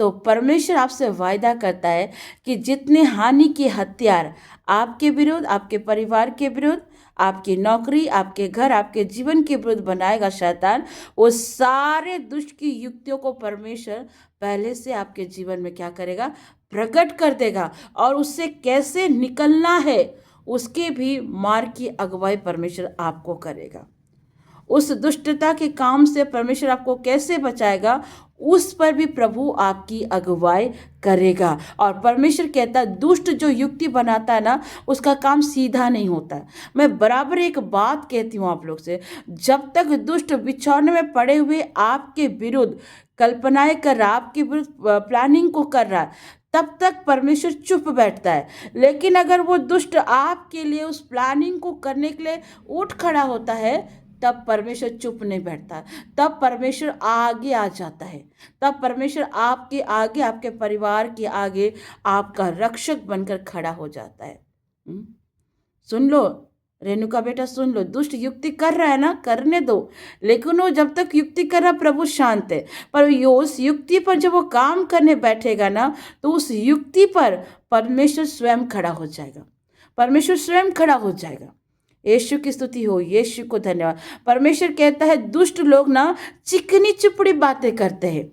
तो परमेश्वर आपसे वायदा करता है कि जितने हानि के हथियार आपके विरुद्ध, आपके परिवार के विरुद्ध, आपकी नौकरी, आपके घर, आपके जीवन के विरुद्ध बनाएगा शैतान, वो सारे दुष्ट की युक्तियों को परमेश्वर पहले से आपके जीवन में क्या करेगा, प्रकट कर देगा। और उससे कैसे निकलना है उसके भी मार्ग की अगुवाई परमेश्वर आपको करेगा। उस दुष्टता के काम से परमेश्वर आपको कैसे बचाएगा उस पर भी प्रभु आपकी अगुवाई करेगा। और परमेश्वर कहता है दुष्ट जो युक्ति बनाता है ना, उसका काम सीधा नहीं होता है। मैं बराबर एक बात कहती हूँ आप लोग से, जब तक दुष्ट बिछौने में पड़े हुए आपके विरुद्ध कल्पनाएं कर रहा, आपके विरुद्ध प्लानिंग को कर रहा है, तब तक परमेश्वर चुप बैठता है। लेकिन अगर वो दुष्ट आपके लिए उस प्लानिंग को करने के लिए उठ खड़ा होता है, तब परमेश्वर चुप नहीं बैठता, तब परमेश्वर आगे आ जाता है, तब परमेश्वर आपके आगे, आपके परिवार के आगे आपका रक्षक बनकर खड़ा हो जाता है। सुन लो रेणुका बेटा, सुन लो, दुष्ट युक्ति कर रहा है ना, करने दो, लेकिन वो जब तक युक्ति कर रहा प्रभु शांत है। पर उस युक्ति पर जब वो काम करने बैठेगा ना, तो उस युक्ति पर परमेश्वर स्वयं खड़ा हो जाएगा, परमेश्वर स्वयं खड़ा हो जाएगा। यीशु की स्तुति हो, यीशु को धन्यवाद। परमेश्वर कहता है दुष्ट लोग ना चिकनी चुपड़ी बातें करते हैं।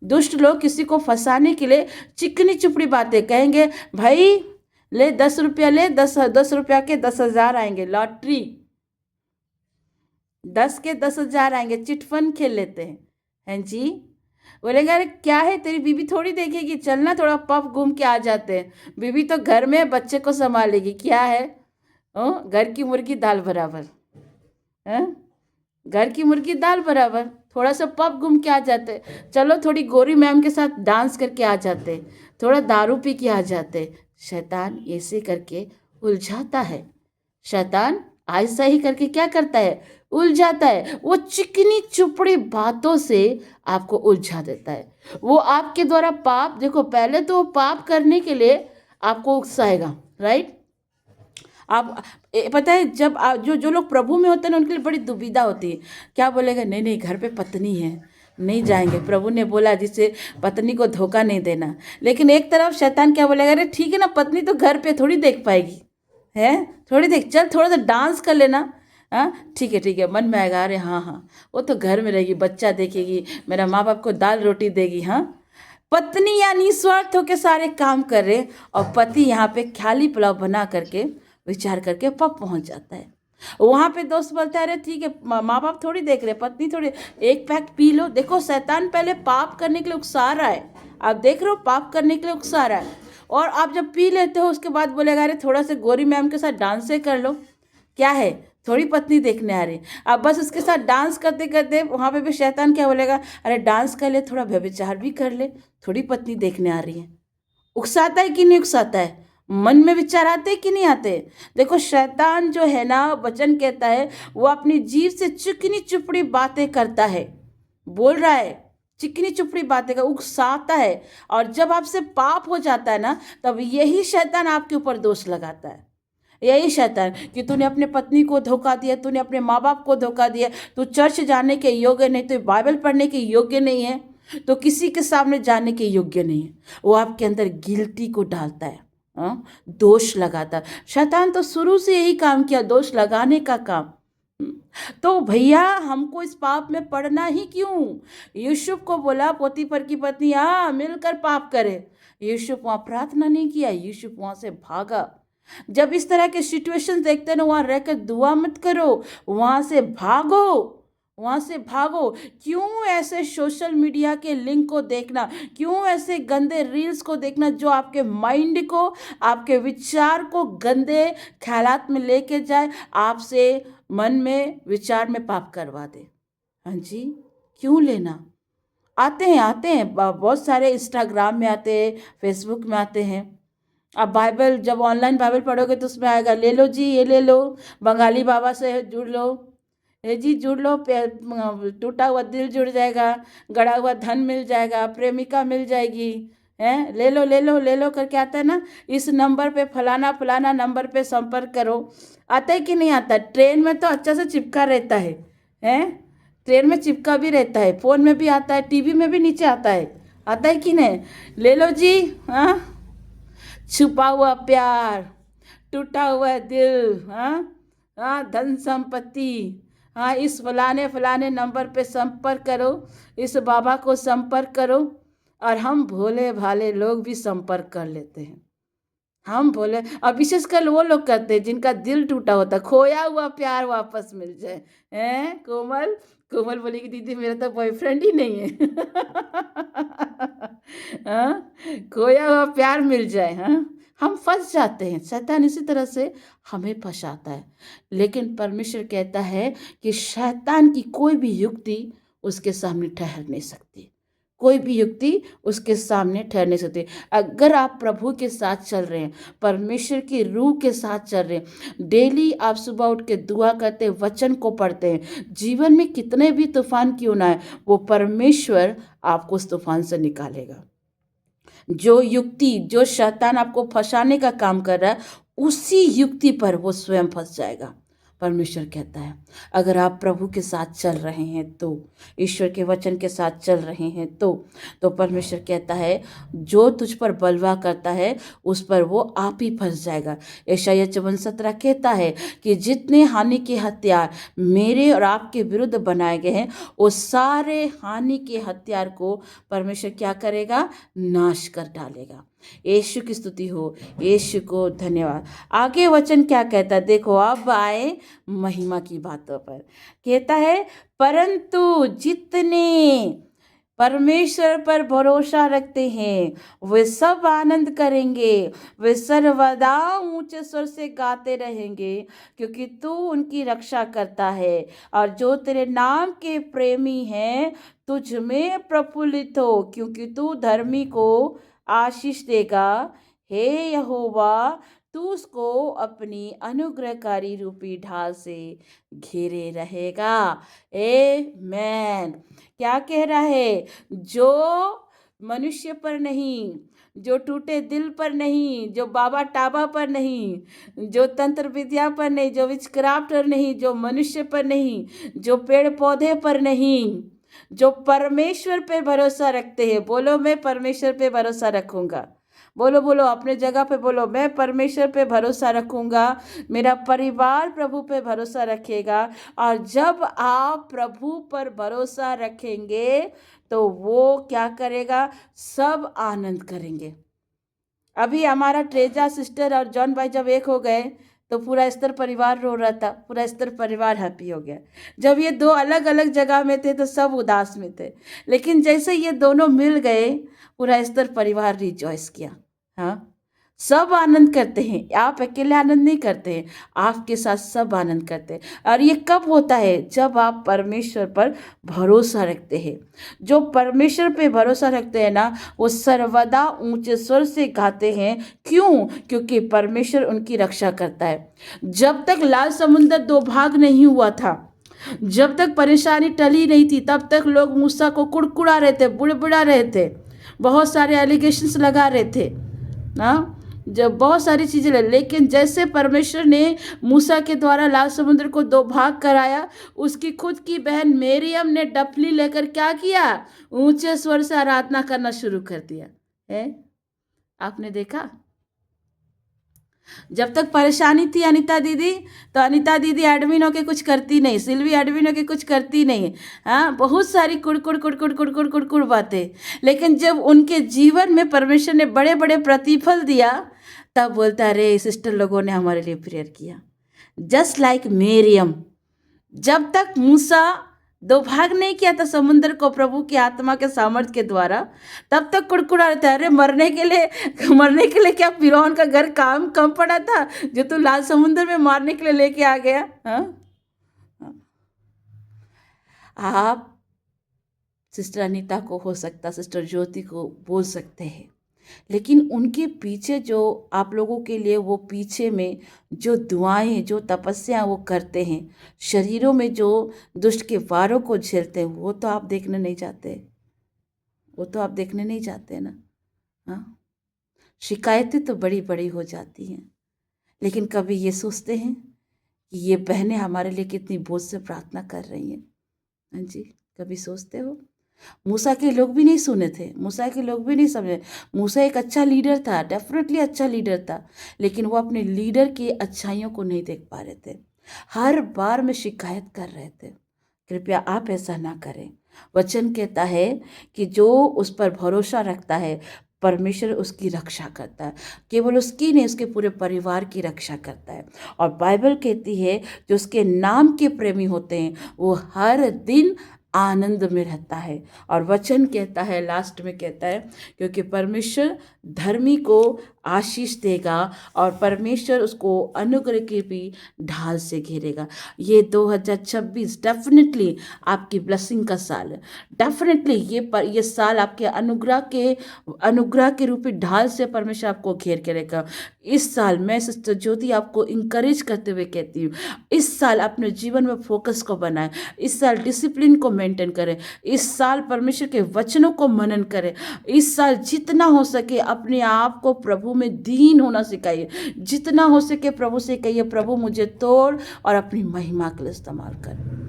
दुष्ट लोग किसी को फंसाने के लिए चिकनी चुपड़ी बातें कहेंगे, भाई ले 10 रुपया, ले 10 रुपया के 10,000 आएंगे, लॉटरी 10 के 10,000 आएंगे, चिटफंड खेल लेते हैं जी। बोलेंगे अरे क्या है, तेरी बीबी थोड़ी देखेगी, चलना थोड़ा पब घूम के आ जाते हैं, बीबी तो घर में बच्चे को संभालेगी, क्या है, घर की मुर्गी दाल बराबर, घर की मुर्गी दाल बराबर, थोड़ा सा पब घूम के आ जाते, चलो थोड़ी गोरी मैम के साथ डांस करके आ जाते, थोड़ा दारू पी के आ जाते। शैतान ऐसे करके उलझाता है, शैतान ऐसा ही करके क्या करता है, उलझाता है। वो चिकनी चुपड़ी बातों से आपको उलझा देता है। वो आपके द्वारा पाप, देखो पहले तो वो पाप करने के लिए आपको उकसाएगा, राइट। आप पता है जब जो जो लोग प्रभु में होते हैं ना, उनके लिए बड़ी दुविधा होती है, क्या बोलेगा, नहीं नहीं घर पे पत्नी है, नहीं जाएंगे, प्रभु ने बोला जिससे पत्नी को धोखा नहीं देना। लेकिन एक तरफ शैतान क्या बोलेगा, अरे ठीक है ना, पत्नी तो घर पे थोड़ी देख पाएगी, है थोड़ी देख, चल थोड़ा सा डांस कर लेना, हाँ ठीक है, मन में आएगा, अरे हाँ हाँ वो तो घर में रहेगी, बच्चा देखेगी, मेरा माँ बाप को दाल रोटी देगी। हाँ, पत्नी या निस्वार्थ होकर सारे काम कर रहे, और पति यहाँ पे खाली पुलाव बना करके विचार करके पब पहुंच जाता है। वहां पे दोस्त बोलता है अरे ठीक है, माँ बाप थोड़ी देख रहे, पत्नी थोड़ी, एक पैक पी लो। देखो शैतान पहले पाप करने के लिए उकसा रहा है, आप देख रहे हो, पाप करने के लिए उकसा रहा है, और आप जब पी लेते हो उसके बाद बोलेगा अरे थोड़ा सा गोरी मैम के साथ डांस कर लो, क्या है, थोड़ी पत्नी देखने आ रही, अब बस उसके साथ डांस करते करते वहाँ पे भी शैतान क्या बोलेगा, अरे डांस कर ले, थोड़ा व्यभिचार भी कर ले, थोड़ी पत्नी देखने आ रही है। उकसाता है कि नहीं उकसाता है, मन में विचार आते कि नहीं आते। देखो शैतान जो है ना, वचन कहता है वो अपनी जीभ से चिकनी चुपड़ी बातें करता है, बोल रहा है चिकनी चुपड़ी बातें कर, उकसाता है। और जब आपसे पाप हो जाता है ना, तब यही शैतान आपके ऊपर दोष लगाता है, यही शैतान कि तूने अपने पत्नी को धोखा दिया, तूने अपने माँ बाप को धोखा दिया, तू चर्च जाने के योग्य नहीं, तू बाइबल पढ़ने के योग्य नहीं है, तो किसी के सामने जाने के योग्य नहीं है। वो आपके अंदर गिल्टी को डालता है, दोष लगाता। शैतान तो शुरू से यही काम किया, दोष लगाने का काम। तो भैया हमको इस पाप में पड़ना ही क्यों। यूसुफ को बोला पोतीफर की पत्नी मिलकर पाप करे, यूसुफ वहाँ प्रार्थना नहीं किया, यूसुफ वहाँ से भागा। जब इस तरह के सिचुएशन देखते ना, वहाँ रहकर दुआ मत करो, वहाँ से भागो, वहाँ से भागो। क्यों ऐसे सोशल मीडिया के लिंक को देखना, क्यों ऐसे गंदे रील्स को देखना जो आपके माइंड को, आपके विचार को गंदे ख्यालात में लेके जाए, आपसे मन में विचार में पाप करवा दे। हाँ जी, क्यों लेना। आते हैं बहुत सारे इंस्टाग्राम में आते हैं, फेसबुक में आते हैं। अब बाइबल जब ऑनलाइन बाइबल पढ़ोगे तो उसमें आएगा, ले लो जी, ये ले लो, बंगाली बाबा से जुड़ लो, ये जी जुड़ लो, टूटा हुआ दिल जुड़ जाएगा, गड़ा हुआ धन मिल जाएगा, प्रेमिका मिल जाएगी, हैं, ले लो ले लो ले लो करके आता है ना। इस नंबर पे फलाना फलाना नंबर पे संपर्क करो। आता है कि नहीं आता। ट्रेन में तो अच्छा से चिपका रहता है, हैं, ट्रेन में चिपका भी रहता है, फ़ोन में भी आता है, टीवी में भी नीचे आता है। आता है कि नहीं। ले लो जी। हाँ, छुपा हुआ प्यार, टूटा हुआ दिल, हाँ हाँ, धन संपत्ति, हाँ, इस फलाने फलाने नंबर पे संपर्क करो, इस बाबा को संपर्क करो। और हम भोले भाले लोग भी संपर्क कर लेते हैं। हम बोले, और विशेषकर वो लोग करते हैं जिनका दिल टूटा होता है, खोया हुआ प्यार वापस मिल जाए। हैं कोमल, कोमल बोली कि दीदी मेरा तो बॉयफ्रेंड ही नहीं है। हाँ, खोया हुआ प्यार मिल जाए। हाँ, हम फंस जाते हैं, शैतान इसी तरह से हमें फंसाता है। लेकिन परमेश्वर कहता है कि शैतान की कोई भी युक्ति उसके सामने ठहर नहीं सकती, कोई भी युक्ति उसके सामने ठहर नहीं सकती। अगर आप प्रभु के साथ चल रहे हैं, परमेश्वर की रूह के साथ चल रहे हैं, डेली आप सुबह उठ के दुआ करते हैं, वचन को पढ़ते हैं, जीवन में कितने भी तूफान क्यों ना आए, वो परमेश्वर आपको उस तूफान से निकालेगा। जो युक्ति, जो शैतान आपको फंसाने का काम कर रहा है, उसी युक्ति पर वो स्वयं फंस जाएगा। परमेश्वर कहता है अगर आप प्रभु के साथ चल रहे हैं तो, ईश्वर के वचन के साथ चल रहे हैं तो परमेश्वर कहता है जो तुझ पर बलवा करता है उस पर वो आप ही फंस जाएगा। यशायाह 54:17 कहता है कि जितने हानि के हथियार मेरे और आपके विरुद्ध बनाए गए हैं, वो सारे हानि के हथियार को परमेश्वर क्या करेगा, नाश कर डालेगा। यीशु की स्तुति हो, यीशु को धन्यवाद। आगे वचन क्या कहता है देखो, अब आए महिमा की बातों पर। कहता है परंतु जितने परमेश्वर पर भरोसा रखते हैं वे सब आनंद करेंगे, वे सर्वदा ऊंचे स्वर से गाते रहेंगे, क्योंकि तू उनकी रक्षा करता है और जो तेरे नाम के प्रेमी हैं तुझ में प्रफुल्लित हो, क्योंकि तू धर्मी को आशीष देगा। हे यहोवा, तू उसको अपनी अनुग्रहकारी रूपी ढाल से घेरे रहेगा। आमेन। क्या कह रहा है, जो मनुष्य पर नहीं, जो टूटे दिल पर नहीं, जो बाबा टाबा पर नहीं, जो तंत्र विद्या पर नहीं, जो विचक्राफ्ट पर नहीं, जो मनुष्य पर नहीं, जो पेड़ पौधे पर नहीं, जो परमेश्वर पे भरोसा रखते हैं। बोलो मैं परमेश्वर पे भरोसा रखूंगा। बोलो बोलो अपने जगह पे बोलो, मैं परमेश्वर पे भरोसा रखूंगा, मेरा परिवार प्रभु पे भरोसा रखेगा। और जब आप प्रभु पर भरोसा रखेंगे तो वो क्या करेगा, सब आनंद करेंगे। अभी हमारा ट्रेजा सिस्टर और जॉन भाई जब एक हो गए तो पूरा स्तर परिवार रो रहा था, पूरा स्तर परिवार हैप्पी हो गया। जब ये दो अलग अलग जगह में थे तो सब उदास में थे, लेकिन जैसे ये दोनों मिल गए पूरा स्तर परिवार रिजॉइस किया। हाँ, सब आनंद करते हैं, आप अकेले आनंद नहीं करते हैं, आपके साथ सब आनंद करते हैं। और ये कब होता है, जब आप परमेश्वर पर भरोसा रखते हैं। जो परमेश्वर पे भरोसा रखते हैं ना, वो सर्वदा ऊंचे स्वर से गाते हैं। क्यों? क्योंकि परमेश्वर उनकी रक्षा करता है। जब तक लाल समुद्र दो भाग नहीं हुआ था, जब तक परेशानी टली नहीं थी, तब तक लोग मूसा को कुड़कुड़ा रहे थे, बुड़बुड़ा रहे थे, बहुत सारे एलिगेशंस लगा रहे थे ना, जब बहुत सारी चीज़ें लगी। लेकिन जैसे परमेश्वर ने मूसा के द्वारा लाल समुद्र को दो भाग कराया, उसकी खुद की बहन मेरियम ने डफली लेकर क्या किया, ऊंचे स्वर से आराधना करना शुरू कर दिया है। आपने देखा, जब तक परेशानी थी अनीता दीदी, तो अनीता दीदी एडमिन होके कुछ करती नहीं, सिल्वी एडमिन होके कुछ करती नहीं। हाँ, बहुत सारी कुड़कुड़ कुड़कुड़ कुड़कुड़ कुड़कुड़ बातें। लेकिन जब उनके जीवन में परमेश्वर ने बड़े बड़े प्रतिफल दिया, तब बोलता अरे सिस्टर लोगों ने हमारे लिए प्रेयर किया। जस्ट लाइक मेरियम, जब तक मूसा दो भाग नहीं किया था समुद्र को प्रभु की आत्मा के सामर्थ्य के द्वारा, तब तक कुड़कुड़ा रहे थे, अरे मरने के लिए क्या फिरौन का घर काम कम पड़ा था जो तू लाल समुद्र में मारने के लिए लेके आ गया? हाँ, आप सिस्टर अनीता को, हो सकता सिस्टर ज्योति को बोल सकते हैं, लेकिन उनके पीछे जो आप लोगों के लिए वो पीछे में जो दुआएं, जो तपस्या वो करते हैं, शरीरों में जो दुष्ट के वारों को झेलते हैं, वो तो आप देखने नहीं जाते, वो तो आप देखने नहीं जाते ना। हाँ, शिकायतें तो बड़ी बड़ी हो जाती हैं, लेकिन कभी ये सोचते हैं कि ये बहनें हमारे लिए कितनी बोझ से प्रार्थना कर रही हैं? हाँ जी, कभी सोचते हो? मूसा के लोग भी नहीं सुने थे, मूसा के लोग भी नहीं समझे। मूसा एक अच्छा लीडर था, डेफिनेटली अच्छा लीडर था, लेकिन वो अपने लीडर की अच्छाइयों को नहीं देख पा रहे थे, हर बार में शिकायत कर रहे थे। कृपया आप ऐसा ना करें। वचन कहता है कि जो उस पर भरोसा रखता है, परमेश्वर उसकी रक्षा करता है, केवल उसकी नहीं, उसके पूरे परिवार की रक्षा करता है। और बाइबल कहती है जो उसके नाम के प्रेमी होते हैं वो हर दिन आनंद में रहता है। और वचन कहता है, लास्ट में कहता है, क्योंकि परमेश्वर धर्मी को आशीष देगा और परमेश्वर उसको अनुग्रह की भी ढाल से घेरेगा। ये 2026 डेफिनेटली आपकी ब्लेसिंग का साल है। डेफिनेटली ये साल आपके अनुग्रह के रूपी ढाल से परमेश्वर आपको घेर के रखेगा। इस साल मैं सिस्टर ज्योति आपको इंकरेज करते हुए कहती हूँ, इस साल अपने जीवन में फोकस को बनाएं, इस साल डिसिप्लिन को मेंटेन करें, इस साल परमेश्वर के वचनों को मनन करें, इस साल जितना हो सके अपने आप को प्रभु में दीन होना सिखाइए, जितना हो सके प्रभु से कहिए, प्रभु मुझे तोड़ और अपनी महिमा के लिए इस्तेमाल कर।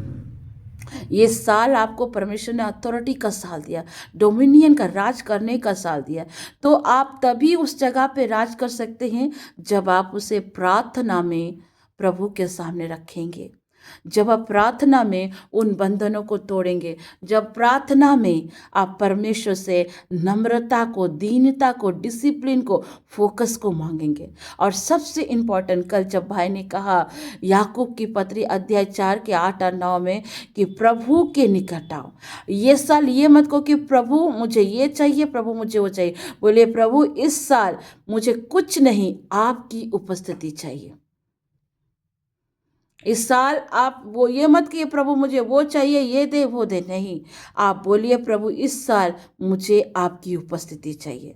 ये साल आपको परमेश्वर ने अथॉरिटी का साल दिया, डोमिनियन का, राज करने का साल दिया। तो आप तभी उस जगह पे राज कर सकते हैं जब आप उसे प्रार्थना में प्रभु के सामने रखेंगे, जब आप प्रार्थना में उन बंधनों को तोड़ेंगे, जब प्रार्थना में आप परमेश्वर से नम्रता को, दीनता को, डिसिप्लिन को, फोकस को मांगेंगे। और सबसे इम्पॉर्टेंट, कल जब भाई ने कहा याकूब की पत्री अध्याय 4 के 8 और 9 में कि प्रभु के निकट आओ, ये साल ये मत कहो कि प्रभु मुझे ये चाहिए, प्रभु मुझे वो चाहिए। बोले प्रभु इस साल मुझे कुछ नहीं, आपकी उपस्थिति चाहिए। इस साल आप वो ये मत कि प्रभु मुझे वो चाहिए, ये दे वो दे, नहीं, आप बोलिए प्रभु इस साल मुझे आपकी उपस्थिति चाहिए।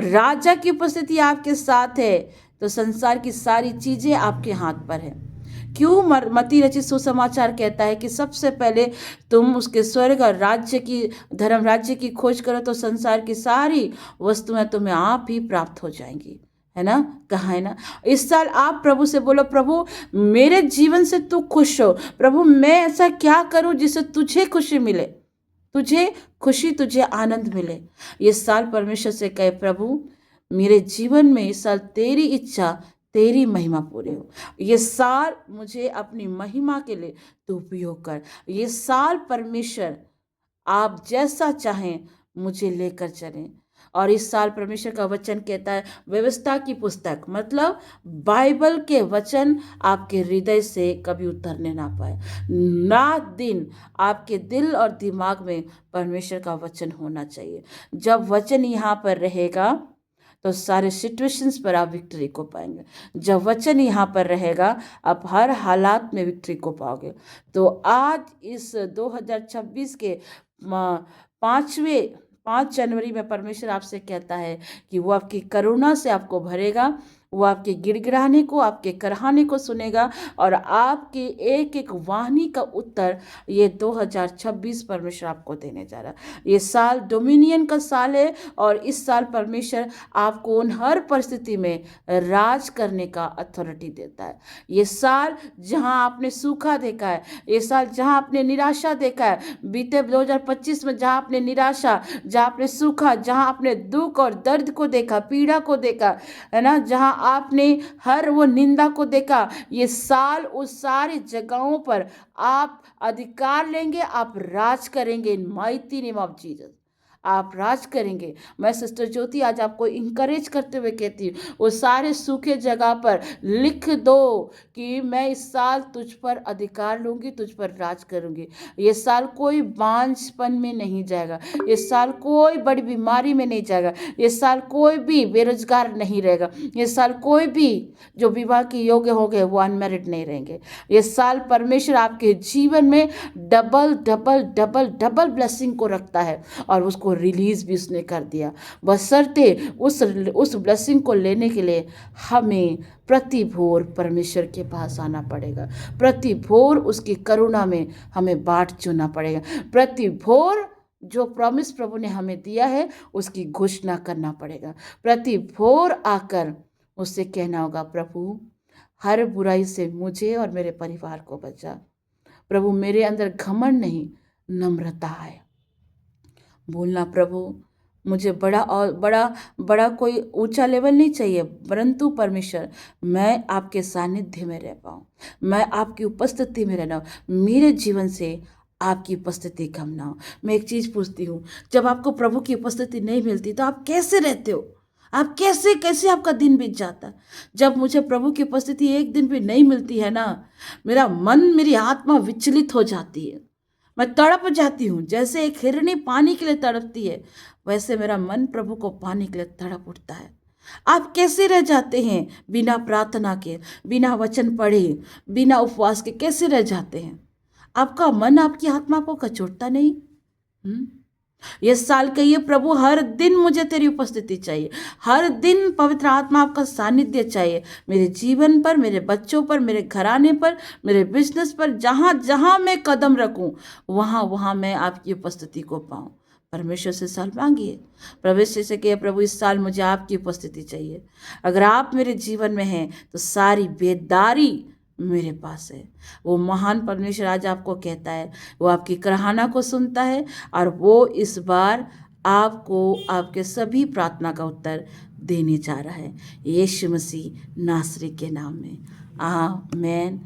राजा की उपस्थिति आपके साथ है तो संसार की सारी चीजें आपके हाथ पर है। क्यों मती रचित सुसमाचार कहता है कि सबसे पहले तुम उसके स्वर्ग और राज्य की, धर्म राज्य की खोज करो तो संसार की सारी वस्तुएं तुम्हें आप ही प्राप्त हो जाएंगी, है ना? कहा है ना? इस साल आप प्रभु से बोलो प्रभु मेरे जीवन से तू खुश हो, प्रभु मैं ऐसा क्या करूं जिससे तुझे खुशी मिले, तुझे खुशी, तुझे आनंद मिले। ये साल परमेश्वर से कहे प्रभु मेरे जीवन में इस साल तेरी इच्छा, तेरी महिमा पूरी हो। ये साल मुझे अपनी महिमा के लिए तू उपयोग कर। ये साल परमेश्वर आप जैसा चाहें मुझे लेकर चलें। और इस साल परमेश्वर का वचन कहता है, व्यवस्था की पुस्तक मतलब बाइबल के वचन आपके हृदय से कभी उतरने ना पाए। रात दिन आपके दिल और दिमाग में परमेश्वर का वचन होना चाहिए। जब वचन यहाँ पर रहेगा तो सारे सिचुएशंस पर आप विक्ट्री को पाएंगे। जब वचन यहाँ पर रहेगा आप हर हालात में विक्ट्री को पाओगे। तो आज इस 2026 के 5 जनवरी में परमेश्वर आपसे कहता है कि वो आपकी करुणा से आपको भरेगा, वो आपके गिड़गिड़ाने को, आपके कराहने को सुनेगा और आपके एक एक वाणी का उत्तर ये 2026 परमेश्वर आपको देने जा रहा है। ये साल डोमिनियन का साल है और इस साल परमेश्वर आपको उन हर परिस्थिति में राज करने का अथॉरिटी देता है। ये साल जहां आपने सूखा देखा है, ये साल जहां आपने निराशा देखा है, बीते 2025 में जहां आपने निराशा, जहां आपने सूखा, जहां आपने दुख और दर्द को देखा, पीड़ा को देखा, है ना, जहां आपने हर वो निंदा को देखा, ये साल उस सारी जगहों पर आप अधिकार लेंगे, आप राज करेंगे इन माइटी नेम ऑफ जीसस। आप राज करेंगे। मैं सिस्टर ज्योति आज आपको इंकरेज करते हुए कहती हूँ, वो सारे सूखे जगह पर लिख दो कि मैं इस साल तुझ पर अधिकार लूंगी, तुझ पर राज करूंगी। ये साल कोई बांझपन में नहीं जाएगा, ये साल कोई बड़ी बीमारी में नहीं जाएगा, ये साल कोई भी बेरोजगार नहीं रहेगा, ये साल कोई भी जो विवाह के योग्य हो गए वो अनमेरिड नहीं रहेंगे। ये साल परमेश्वर आपके जीवन में double double double double blessing को रखता है और उसको रिलीज भी उसने कर दिया। बशर्ते उस ब्लेसिंग को लेने के लिए हमें प्रति भोर परमेश्वर के पास आना पड़ेगा, प्रति भोर उसकी करुणा में हमें बाट चुनना पड़ेगा, प्रति भोर जो प्रॉमिस प्रभु ने हमें दिया है उसकी घोषणा करना पड़ेगा, प्रति भोर आकर उससे कहना होगा, प्रभु हर बुराई से मुझे और मेरे परिवार को बचा। प्रभु मेरे अंदर घमंड नहीं, नम्रता है। बोलना, प्रभु मुझे बड़ा और बड़ा कोई ऊंचा लेवल नहीं चाहिए, परंतु परमेश्वर मैं आपके सानिध्य में रह पाऊँ, मैं आपकी उपस्थिति में रहना, मेरे जीवन से आपकी उपस्थिति कम ना हो। मैं एक चीज़ पूछती हूँ, जब आपको प्रभु की उपस्थिति नहीं मिलती तो आप कैसे रहते हो? आप कैसे कैसे आपका दिन बीत जाता है? जब मुझे प्रभु की उपस्थिति एक दिन भी नहीं मिलती है ना, मेरा मन, मेरी आत्मा विचलित हो जाती है, मैं तड़प जाती हूँ। जैसे एक हिरनी पानी के लिए तड़पती है, वैसे मेरा मन प्रभु को पाने के लिए तड़प उठता है। आप कैसे रह जाते हैं बिना प्रार्थना के, बिना वचन पढ़े, बिना उपवास के कैसे रह जाते हैं? आपका मन आपकी आत्मा को कचोटता नहीं? ये साल कहिए, प्रभु हर दिन मुझे तेरी उपस्थिति चाहिए, हर दिन पवित्र आत्मा आपका सानिध्य चाहिए, मेरे जीवन पर, मेरे बच्चों पर, मेरे घराने पर, मेरे बिजनेस पर, जहाँ जहाँ मैं कदम रखूं वहाँ वहाँ मैं आपकी उपस्थिति को पाऊँ। परमेश्वर से साल मांगिए, परमेश्वर से कहिए, प्रभु इस साल मुझे आपकी उपस्थिति चाहिए। अगर आप मेरे जीवन में हैं तो सारी बेदारी मेरे पास है। वो महान परमेश्वर आज आपको कहता है, वो आपकी कराहना को सुनता है और वो इस बार आपको आपके सभी प्रार्थना का उत्तर देने जा रहा है, यीशु मसीह नासरी के नाम में। आमीन।